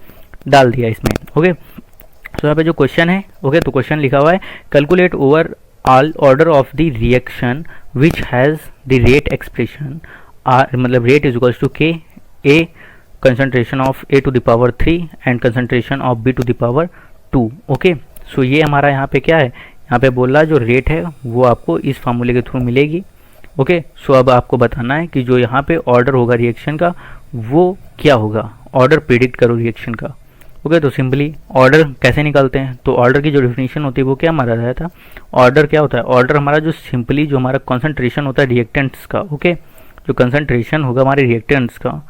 डाल दिया इसमें। ओके, तो यहाँ पे जो क्वेश्चन है ओके तो क्वेश्चन लिखा हुआ है calculate overall order of the reaction which has the rate expression R, मतलब rate is equals to K A concentration of A to the power 3 and concentration of B to the power 2। Okay, so ये हमारा यहाँ पे क्या है, यहाँ पे बोल रहा जो रेट है वो आपको इस फार्मूले के थ्रू मिलेगी। ओके, सो अब आपको बताना है कि जो यहाँ पे ऑर्डर होगा रिएक्शन का वो क्या होगा, ऑर्डर प्रिडिक्ट करो रिएक्शन का। ओके, तो सिंपली ऑर्डर कैसे निकालते हैं, तो ऑर्डर की जो डेफिनेशन होती है वो क्या हमारा रहता है, ऑर्डर क्या होता है, ऑर्डर हमारा जो सिंपली जो हमारा कंसंट्रेशन होता है रिएक्टेंट्स का। ओके, जो कंसंट्रेशन होगा हमारे रिएक्टेंट्स का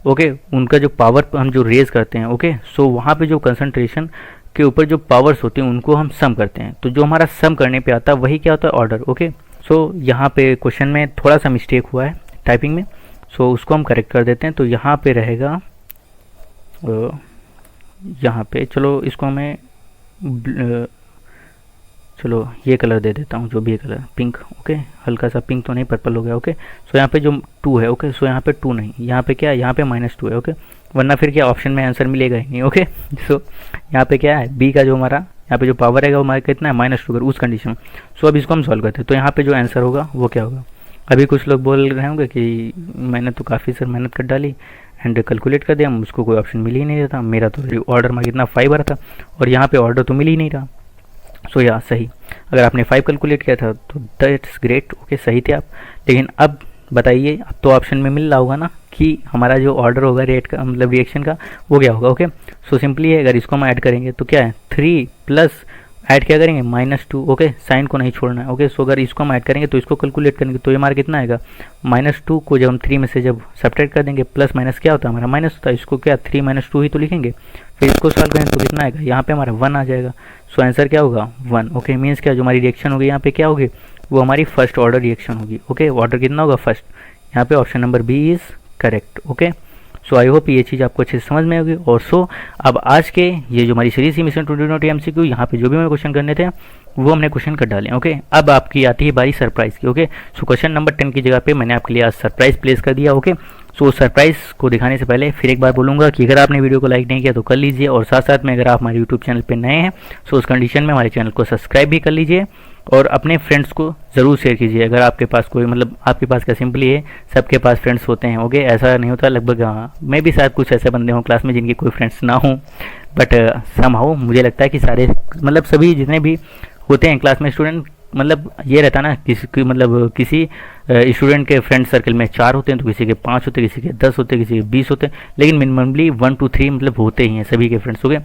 ओके उनका जो पावर हम जो रेज करते हैं। ओके, सो वहाँ पे जो कंसंट्रेशन के ऊपर जो पावर्स होते हैं उनको हम सम करते हैं, तो जो हमारा सम करने पे आता है वही क्या होता है, ऑर्डर। ओके, सो यहाँ पे क्वेश्चन में थोड़ा सा मिस्टेक हुआ है टाइपिंग में, सो उसको हम करेक्ट कर देते हैं। तो यहाँ पे रहेगा यहाँ पे, चलो इसको मैं चलो ये कलर दे देता हूँ, जो भी कलर पिंक। ओके, हल्का सा पिंक तो नहीं, पर्पल हो गया। ओके, सो यहाँ पे जो 2 है ओके सो यहाँ पे 2 नहीं, यहाँ पे क्या है, यहाँ पे -2 है। ओके, वरना फिर क्या ऑप्शन में आंसर मिलेगा ही नहीं। ओके, सो यहाँ पे क्या है, बी का जो हमारा यहाँ पे जो पावर है वो हमारा कितना है, -2 उस कंडीशन। सो अब इसको हम सॉल्व करते हैं, तो यहाँ पे जो आंसर होगा वो क्या होगा। अभी कुछ लोग बोल रहे होंगे कि मैंने तो काफ़ी सर मेहनत कर डाली एंड कैलकुलेट कर दिया, मुझको कोई ऑप्शन मिल ही नहीं रहा था, मेरा तो ऑर्डर में कितना 5 आ रहा था और यहाँ पे ऑर्डर तो मिल ही नहीं रहा। सो या सही, अगर आपने 5 कैलकुलेट किया था तो दैट्स ग्रेट। ओके, सही थे आप। लेकिन अब बताइए, अब तो ऑप्शन में मिल रहा होगा ना कि हमारा जो ऑर्डर होगा रेट का मतलब रिएक्शन का वो क्या होगा। ओके, सो सिंपली अगर इसको हम ऐड करेंगे तो क्या है 3 प्लस ऐड क्या करेंगे -2, ओके, साइन को नहीं छोड़ना है, ओके। सो अगर इसको हम ऐड करेंगे तो इसको कैलकुलेट करेंगे तो ये हमारा कितना आएगा, -2 को जब हम 3 में से जब सब्ट्रैक्ट कर देंगे, प्लस माइनस क्या होता है हमारा माइनस होता है, इसको क्या 3 - 2 ही तो लिखेंगे, फिर इसको सॉल्व करेंगे तो कितना आएगा, यहाँ पे हमारा 1 आ जाएगा। सो आंसर क्या होगा 1, ओके। मीन्स क्या, जो हमारी रिएक्शन होगी यहाँ पे क्या होगी, वो हमारी फर्स्ट ऑर्डर रिएक्शन होगी, ओके। ऑर्डर कितना होगा फर्स्ट, यहाँ पे option number B is correct, okay. So I hope ये चीज़ आपको अच्छे से समझ में होगी। और सो अब आज के ये जो हमारी सीरीज थी मिशन 2020 MCQ, यहाँ पे जो भी हमें क्वेश्चन करने थे वो हमने क्वेश्चन कर डाले, ओके। अब आपकी आती है बारी सरप्राइज की, ओके। सो क्वेश्चन नंबर 10 की जगह पे मैंने आपके लिए आज सरप्राइज प्लेस कर दिया, ओके। सो सरप्राइज को दिखाने से पहले फिर एक बार बोलूँगा कि अगर आपने वीडियो को लाइक नहीं किया तो कर लीजिए, और साथ साथ में अगर आप हमारे यूट्यूब चैनल पर नए हैं सो उस कंडीशन में हमारे चैनल को सब्सक्राइब भी कर लीजिए, और अपने फ्रेंड्स को ज़रूर शेयर कीजिए। अगर आपके पास कोई मतलब आपके पास क्या सिंपली है, सबके पास फ्रेंड्स होते हैं, ओके। ऐसा नहीं होता लगभग, हाँ मैं भी शायद कुछ ऐसे बंदे हों क्लास में जिनके कोई फ्रेंड्स ना हों, बट समहाउ मुझे लगता है कि सारे मतलब सभी जितने भी होते हैं क्लास में स्टूडेंट, मतलब ये रहता है ना किसी स्टूडेंट के फ्रेंड सर्कल में 4 होते हैं तो किसी के 5 होते हैं, किसी के 10 होते हैं, किसी के 20 होते हैं, लेकिन मिनिममली 1 to 3 मतलब होते ही हैं सभी के फ्रेंड्स, ओके।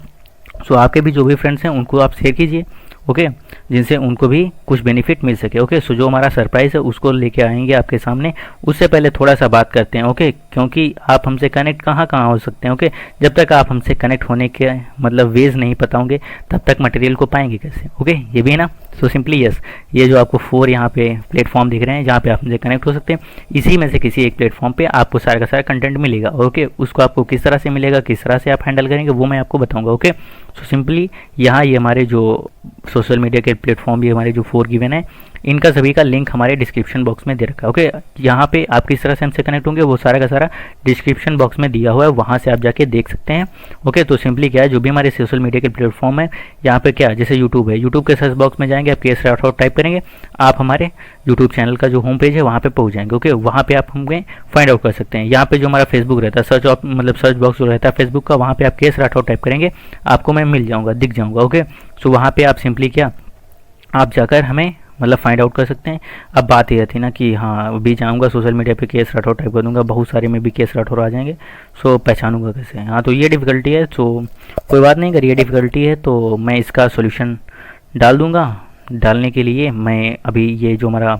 सो आपके भी जो भी फ्रेंड्स हैं उनको आप शेयर कीजिए, ओके, जिनसे उनको भी कुछ बेनिफिट मिल सके, ओके। सो जो हमारा सरप्राइज़ है उसको लेके आएंगे आपके सामने, उससे पहले थोड़ा सा बात करते हैं, ओके, क्योंकि आप हमसे कनेक्ट कहाँ कहाँ हो सकते हैं, ओके। जब तक आप हमसे कनेक्ट होने के मतलब वेज नहीं पता होंगे तब तक मटेरियल को पाएंगे कैसे, ओके, ये भी है ना। सो सिंपली यस, ये जो आपको 4 यहाँ पे प्लेटफॉर्म दिख रहे हैं जहाँ पे आप हमसे कनेक्ट हो सकते हैं, इसी में से किसी एक प्लेटफॉर्म पे आपको सारा का सारा कंटेंट मिलेगा, ओके। उसको आपको किस तरह से मिलेगा, किस तरह से आप हैंडल करेंगे वो मैं आपको बताऊंगा, ओके। सो सिंपली यहाँ ये हमारे जो सोशल मीडिया के प्लेटफॉर्म, ये हमारे जो 4 गिवन है, इनका सभी का लिंक हमारे डिस्क्रिप्शन बॉक्स में दे रखा है, ओके। यहाँ पे आप किस तरह से हमसे कनेक्ट होंगे वो सारा का सारा डिस्क्रिप्शन बॉक्स में दिया हुआ है, वहाँ से आप जाके देख सकते हैं, ओके। तो सिंपली क्या है, जो भी हमारे सोशल मीडिया के प्लेटफॉर्म है, यहाँ पे क्या जैसे यूट्यूब है, यूट्यूब के सर्च बॉक्स में जाएंगे, आप केएस राठौर टाइप करेंगे, आप हमारे यूट्यूब चैनल का जो होम पेज है वहाँ पे पहुँच जाएंगे, ओके। वहाँ पे आप हमें फाइंड आउट कर सकते हैं। यहाँ पे जो हमारा फेसबुक रहता है, सर्च बॉक्स जो रहता है फेसबुक का, वहाँ पे आप केएस राठौर टाइप करेंगे, आपको मैं मिल जाऊँगा, दिख जाऊँगा, ओके। सो वहाँ पे आप सिंपली क्या, आप जाकर हमें मतलब फाइंड आउट कर सकते हैं। अब बात यह थी ना कि हाँ अभी जाऊँगा सोशल मीडिया पे केएस राठौर टाइप कर दूँगा, बहुत सारे में भी केएस राठौर आ जाएंगे, सो पहचानूंगा कैसे, हाँ तो ये डिफ़िकल्टी है। सो कोई बात नहीं, अगर ये डिफ़िकल्टी है तो मैं इसका सोल्यूशन डाल दूँगा। डालने के लिए मैं अभी ये जो हमारा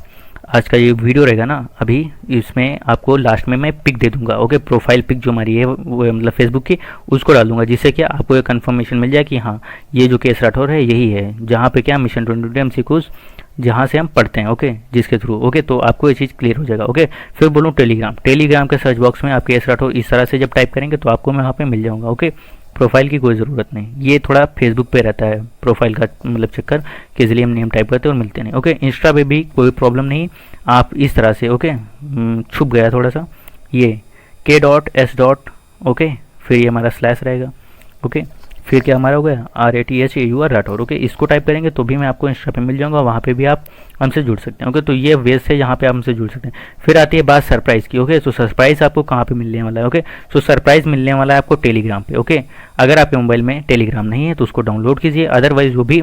आज का ये वीडियो रहेगा ना, अभी इसमें आपको लास्ट में मैं पिक दे दूंगा, ओके। प्रोफाइल पिक जो हमारी है वो मतलब फेसबुक की, उसको डाल दूंगा, जिससे कि आपको एक कंफर्मेशन मिल जाए कि हाँ ये जो केएस राठौर है यही है, जहाँ पे क्या मिशन 2020 MCQs जहाँ से हम पढ़ते हैं, ओके, जिसके थ्रू, ओके। तो आपको ये चीज़ क्लियर हो जाएगा, ओके। फिर बोलूँ टेलीग्राम के सर्च बॉक्स में आप केएस राठौर इस तरह से जब टाइप करेंगे तो आपको मैं वहाँ पे मिल जाऊँगा, ओके। प्रोफाइल की कोई ज़रूरत नहीं, ये थोड़ा फेसबुक पे रहता है प्रोफाइल का मतलब चक्कर कि इसलिए हम नेम टाइप करते हैं और मिलते नहीं, ओके। इंस्टा पे भी कोई प्रॉब्लम नहीं, आप इस तरह से, ओके, छुप गया थोड़ा सा, ये k.s. ओके, फिर ये हमारा स्लैश रहेगा, ओके। फिर क्या हमारा हो गया RATHAUR राठौर, ओके। इसको टाइप करेंगे तो भी मैं आपको इंस्टा पे मिल जाऊंगा, वहाँ पे भी आप हमसे जुड़ सकते हैं, ओके। तो ये वेज से यहाँ पे आप हमसे जुड़ सकते हैं। फिर आती है बात सरप्राइज़ की, ओके। तो सरप्राइज़ आपको कहाँ पे मिलने वाला है, ओके। सो सरप्राइज़ मिलने वाला है आपको टेलीग्राम पे, ओके। अगर आपके मोबाइल में टेलीग्राम नहीं है तो उसको डाउनलोड कीजिए, अदरवाइज जो भी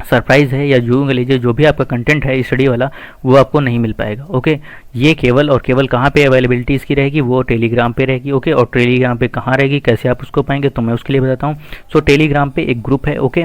सरप्राइज़ है या जो लीजिए जो भी आपका कंटेंट है स्टडी वाला वो आपको नहीं मिल पाएगा, ओके। ये केवल और केवल कहाँ पे अवेलेबिलिटी इसकी रहेगी, वो टेलीग्राम पे रहेगी, ओके। और टेलीग्राम पे कहाँ रहेगी, कैसे आप उसको पाएंगे, तो मैं उसके लिए बताता हूँ। सो टेलीग्राम पे एक ग्रुप है, ओके।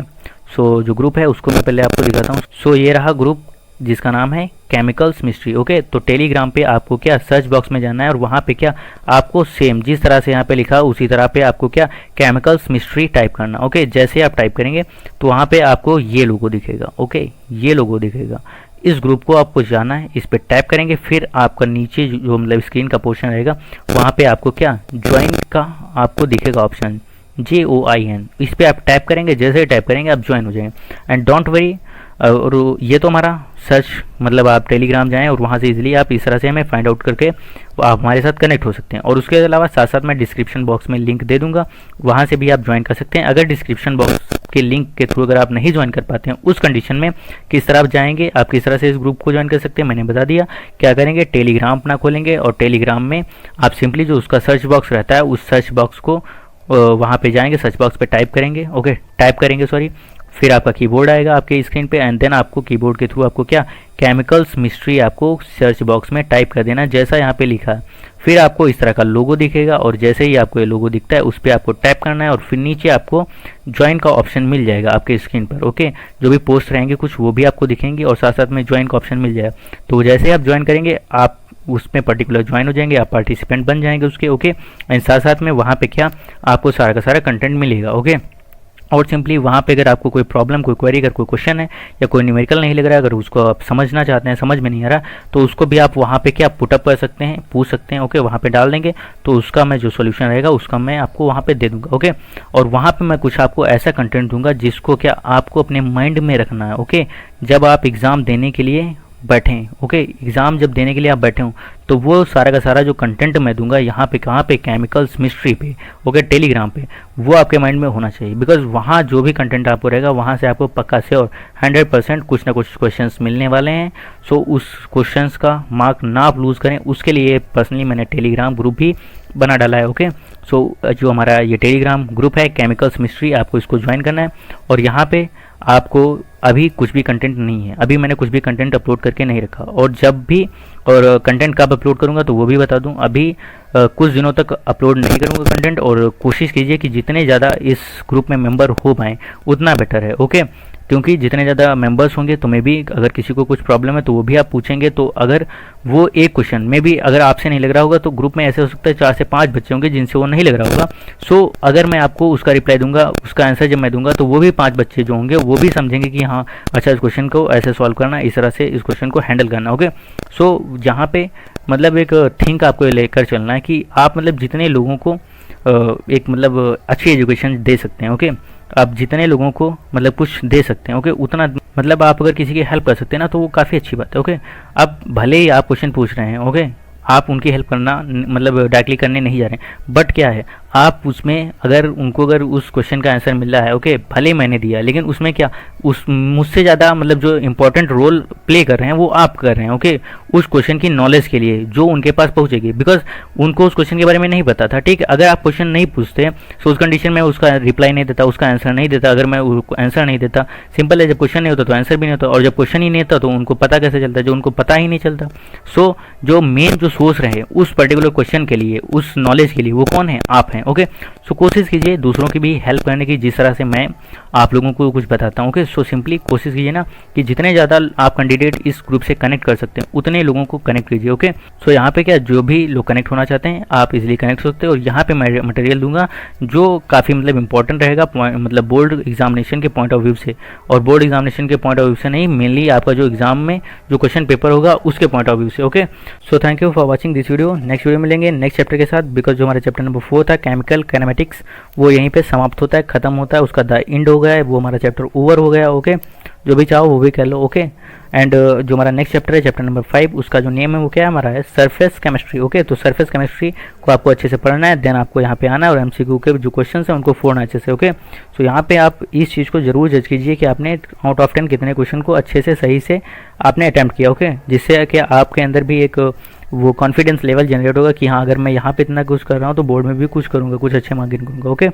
सो जो ग्रुप है उसको मैं पहले आपको दिखाता हूँ। सो ये रहा ग्रुप जिसका नाम है केमिकल्स मिस्ट्री, ओके। तो टेलीग्राम पे आपको क्या सर्च बॉक्स में जाना है और वहाँ पे क्या आपको सेम जिस तरह से यहाँ पे लिखा उसी तरह पे आपको क्या केमिकल्स मिस्ट्री टाइप करना, ओके। जैसे आप टाइप करेंगे तो वहाँ पे आपको ये लोगो दिखेगा, ओके, ये लोगो दिखेगा। इस ग्रुप को आपको जाना है, इस पर टैप करेंगे, फिर आपका नीचे जो मतलब स्क्रीन का पोर्शन रहेगा वहाँ पे आपको क्या ज्वाइन का आपको दिखेगा ऑप्शन JOIN, इस पर आप टैप करेंगे, जैसे टैप करेंगे आप ज्वाइन हो जाएंगे। एंड डोंट वरी, और ये तो हमारा सर्च मतलब आप टेलीग्राम जाएं और वहाँ से इजीली आप इस तरह से हमें फाइंड आउट करके आप हमारे साथ कनेक्ट हो सकते हैं। और उसके अलावा साथ साथ मैं डिस्क्रिप्शन बॉक्स में लिंक दे दूंगा, वहाँ से भी आप ज्वाइन कर सकते हैं। अगर डिस्क्रिप्शन बॉक्स के लिंक के थ्रू अगर आप नहीं ज्वाइन कर पाते हैं उस कंडीशन में किस तरह आप जाएंगे, आप किस तरह से इस ग्रुप को ज्वाइन कर सकते हैं मैंने बता दिया। क्या करेंगे, टेलीग्राम अपना खोलेंगे और टेलीग्राम में आप सिंपली जो उसका सर्च बॉक्स रहता है उस सर्च बॉक्स को वहाँ पे जाएंगे, सर्च बॉक्स पे टाइप करेंगे, ओके, टाइप करेंगे सॉरी, फिर आपका कीबोर्ड आएगा आपके स्क्रीन पे, एंड देन आपको कीबोर्ड के थ्रू आपको क्या केमिकल्स मिस्ट्री आपको सर्च बॉक्स में टाइप कर देना जैसा यहाँ पे लिखा है। फिर आपको इस तरह का लोगो दिखेगा और जैसे ही आपको ये लोगो दिखता है उस पर आपको टैप करना है और फिर नीचे आपको ज्वाइन का ऑप्शन मिल जाएगा आपके स्क्रीन पर। ओके, जो भी पोस्ट रहेंगे कुछ वो भी आपको दिखेंगे और साथ साथ में ज्वाइन का ऑप्शन मिल जाएगा। तो जैसे ही आप ज्वाइन करेंगे आप उसमें पर्टिकुलर ज्वाइन हो जाएंगे, आप पार्टिसिपेंट बन जाएंगे उसके। ओके, एंड साथ साथ में वहाँ पे क्या आपको सारा का सारा कंटेंट मिलेगा। ओके, और सिंपली वहाँ पे अगर आपको कोई प्रॉब्लम, कोई क्वेरी, अगर कोई क्वेश्चन है या कोई न्यूमेरिकल नहीं लग रहा है, अगर उसको आप समझना चाहते हैं, समझ में नहीं आ रहा, तो उसको भी आप वहाँ पे क्या पुटअप कर सकते हैं, पूछ सकते हैं। ओके, वहाँ पे डाल देंगे तो उसका मैं जो सॉल्यूशन रहेगा उसका मैं आपको वहाँ पे दे दूँगा। ओके, और वहाँ पे मैं कुछ आपको ऐसा कंटेंट दूंगा जिसको क्या आपको अपने माइंड में रखना है। ओके, जब आप एग्ज़ाम देने के लिए बैठें, ओके, एग्ज़ाम जब देने के लिए आप बैठे हों तो वो सारा का सारा जो कंटेंट मैं दूंगा यहाँ पे, कहाँ पे, केमिकल्स मिस्ट्री पे, ओके, टेलीग्राम पे, वो आपके माइंड में होना चाहिए। बिकॉज वहाँ जो भी कंटेंट आपको रहेगा वहाँ से आपको पक्का से और 100% कुछ ना कुछ क्वेश्चंस मिलने वाले हैं। सो उस क्वेश्चंस का मार्क ना आप लूज़ करें, उसके लिए पर्सनली मैंने टेलीग्राम ग्रुप भी बना डाला है। ओके, सो जो हमारा ये टेलीग्राम ग्रुप है केमिकल्स मिस्ट्री, आपको इसको ज्वाइन करना है। और यहाँ पे आपको अभी कुछ भी कंटेंट नहीं है, अभी मैंने कुछ भी कंटेंट अपलोड करके नहीं रखा, और जब भी और कंटेंट कब अपलोड करूँगा तो वो भी बता दूँ। अभी कुछ दिनों तक अपलोड नहीं करूँगा कंटेंट, और कोशिश कीजिए कि जितने ज़्यादा इस ग्रुप में मेंबर हो पाएँ उतना बेटर है। ओके, क्योंकि जितने ज़्यादा मेंबर्स होंगे तो मे भी अगर किसी को कुछ प्रॉब्लम है तो वो भी आप पूछेंगे, तो अगर वो एक क्वेश्चन में भी अगर आपसे नहीं लग रहा होगा तो ग्रुप में ऐसे हो सकता है 4 से 5 बच्चे होंगे जिनसे वो नहीं लग रहा होगा। सो अगर मैं आपको उसका रिप्लाई दूंगा, उसका आंसर जब मैं दूंगा तो वो भी 5 बच्चे जो होंगे वो भी समझेंगे कि हाँ अच्छा इस क्वेश्चन को ऐसे सॉल्व करना, इस तरह से इस क्वेश्चन को हैंडल करना। ओके, सो यहाँ पे मतलब एक थिंक आपको लेकर चलना है कि आप मतलब जितने लोगों को एक मतलब अच्छी एजुकेशन दे सकते हैं। ओके, आप जितने लोगों को मतलब कुछ दे सकते हैं, ओके, उतना मतलब आप अगर किसी की हेल्प कर सकते हैं ना तो वो काफ़ी अच्छी बात है। ओके, अब भले ही आप क्वेश्चन पूछ रहे हैं, ओके, आप उनकी हेल्प करना मतलब डायरेक्टली करने नहीं जा रहे हैं, बट क्या है आप उसमें अगर उनको अगर उस क्वेश्चन का आंसर मिल रहा है, ओके, भले मैंने दिया लेकिन उसमें क्या उस मुझसे ज़्यादा मतलब जो इंपॉर्टेंट रोल प्ले कर रहे हैं वो आप कर रहे हैं। ओके, उस क्वेश्चन की नॉलेज के लिए जो उनके पास पहुंचेगी, बिकॉज उनको उस क्वेश्चन के बारे में नहीं पता था। ठीक है, अगर आप क्वेश्चन नहीं पूछते तो उस कंडीशन में उसका रिप्लाई नहीं देता, उसका आंसर नहीं देता। अगर मैं आंसर नहीं देता, सिंपल है, जब क्वेश्चन नहीं होता तो आंसर भी नहीं होता, और जब क्वेश्चन ही नहीं होता तो उनको पता कैसे चलता, जो उनको पता ही नहीं चलता। सो जो मेन जो सोर्स रहे उस पर्टिकुलर क्वेश्चन के लिए, उस नॉलेज के लिए, वो कौन है? आप हैं। ओके, सो कोशिश कीजिए दूसरों की भी हेल्प करने की, जिस तरह से मैं आप लोगों को कुछ बताता हूँ। ओके, सो सिंपली कोशिश कीजिए ना कि जितने ज़्यादा आप कैंडिडेट इस ग्रुप से कनेक्ट कर सकते हैं उतने लोगों को कनेक्ट कीजिए। ओके, सो यहाँ पे क्या जो भी लोग कनेक्ट होना चाहते हैं आप इजीली कनेक्ट हो सकते हैं, और यहाँ पे मैं मटेरियल दूंगा जो काफ़ी मतलब इंपॉर्टेंट रहेगा, मतलब बोर्ड एग्जामिनेशन के पॉइंट ऑफ व्यू से, और बोर्ड एग्जामिनेशन के पॉइंट ऑफ व्यू से नहीं, मेनली आपका जो एग्जाम में जो क्वेश्चन पेपर होगा उसके पॉइंट ऑफ व्यू से। Okay, so thank you for watching this video. Next video मिलेंगे नेक्स्ट चैप्टर के साथ, बिकॉज जो हमारा चैप्टर नंबर 4 था केमिकल काइनेमेटिक्स वो यहीं पे समाप्त होता है, खत्म होता है, उसका द एंड हो गया है, वो हमारा चैप्टर ओवर हो गया। ओके, जो भी चाहो वो भी कर लो। ओके, एंड जो हमारा नेक्स्ट चैप्टर है चैप्टर नंबर 5, उसका जो नेम है वो क्या है हमारा है सरफेस केमिस्ट्री। ओके, तो सरफेस केमिस्ट्री को आपको अच्छे से पढ़ना है, देन आपको यहाँ पे आना है और एमसीक्यू के जो क्वेश्चन हैं उनको फोड़ना अच्छे से। ओके, सो यहाँ पे आप इस चीज़ को जरूर जज कीजिए कि आपने आउट ऑफ 10 कितने क्वेश्चन को अच्छे से सही से आपने अटैम्प्ट किया। ओके, जिससे कि आपके अंदर भी एक वो कॉन्फिडेंस लेवल जनरेट होगा कि हाँ अगर मैं यहाँ पे इतना कुछ कर रहा हूँ तो बोर्ड में भी कुछ करूँगा, कुछ अच्छे मार्किंग करूँगा। ओके,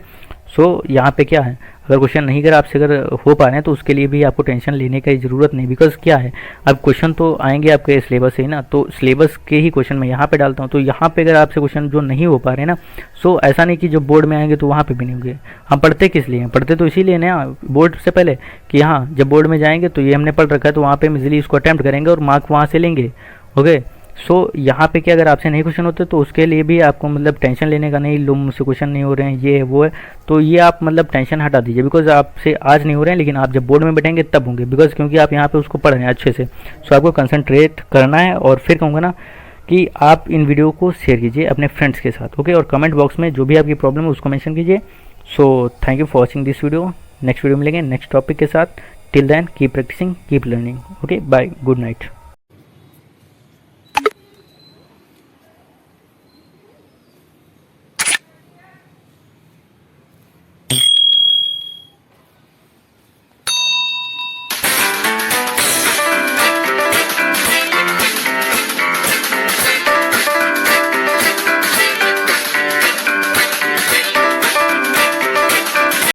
सो यहाँ पे क्या है अगर क्वेश्चन नहीं अगर आपसे अगर हो पा रहे हैं तो उसके लिए भी आपको टेंशन लेने की ज़रूरत नहीं, बिकॉज क्या है अब क्वेश्चन तो आएंगे आपके सिलेबस से ही ना, तो सिलेबस के ही क्वेश्चन मैं यहाँ पे डालता हूँ। तो यहाँ पे अगर आपसे क्वेश्चन जो नहीं हो पा रहे हैं ना, सो ऐसा नहीं कि जो बोर्ड में आएंगे तो वहाँ पे भी नहीं होंगे। हम पढ़ते किस लिए हैं? पढ़ते तो इसीलिए ना बोर्ड से पहले कि हाँ जब बोर्ड में जाएंगे तो ये हमने पढ़ रखा है तो वहाँ पे हम इजीली इसको अटैम्प्ट करेंगे और मार्क वहाँ से लेंगे। ओके, सो यहाँ पे क्या अगर आपसे नहीं क्वेश्चन होते तो उसके लिए भी आपको मतलब टेंशन लेने का नहीं, लो मुझसे क्वेश्चन नहीं हो रहे हैं, ये है वो है, तो ये आप मतलब टेंशन हटा दीजिए, बिकॉज आपसे आज नहीं हो रहे हैं लेकिन आप जब बोर्ड में बैठेंगे तब होंगे, बिकॉज क्योंकि आप यहाँ पे उसको पढ़ रहे हैं अच्छे से। सो आपको कंसंट्रेट करना है, और फिर कहूँगा ना कि आप इन वीडियो को शेयर कीजिए अपने फ्रेंड्स के साथ। ओके, और कमेंट बॉक्स में जो भी आपकी प्रॉब्लम है उसको मैंशन कीजिए। So thank you for watching this video. Next video मिलेंगे नेक्स्ट टॉपिक के साथ। Till then keep practising, keep learning. Okay, bye, good night.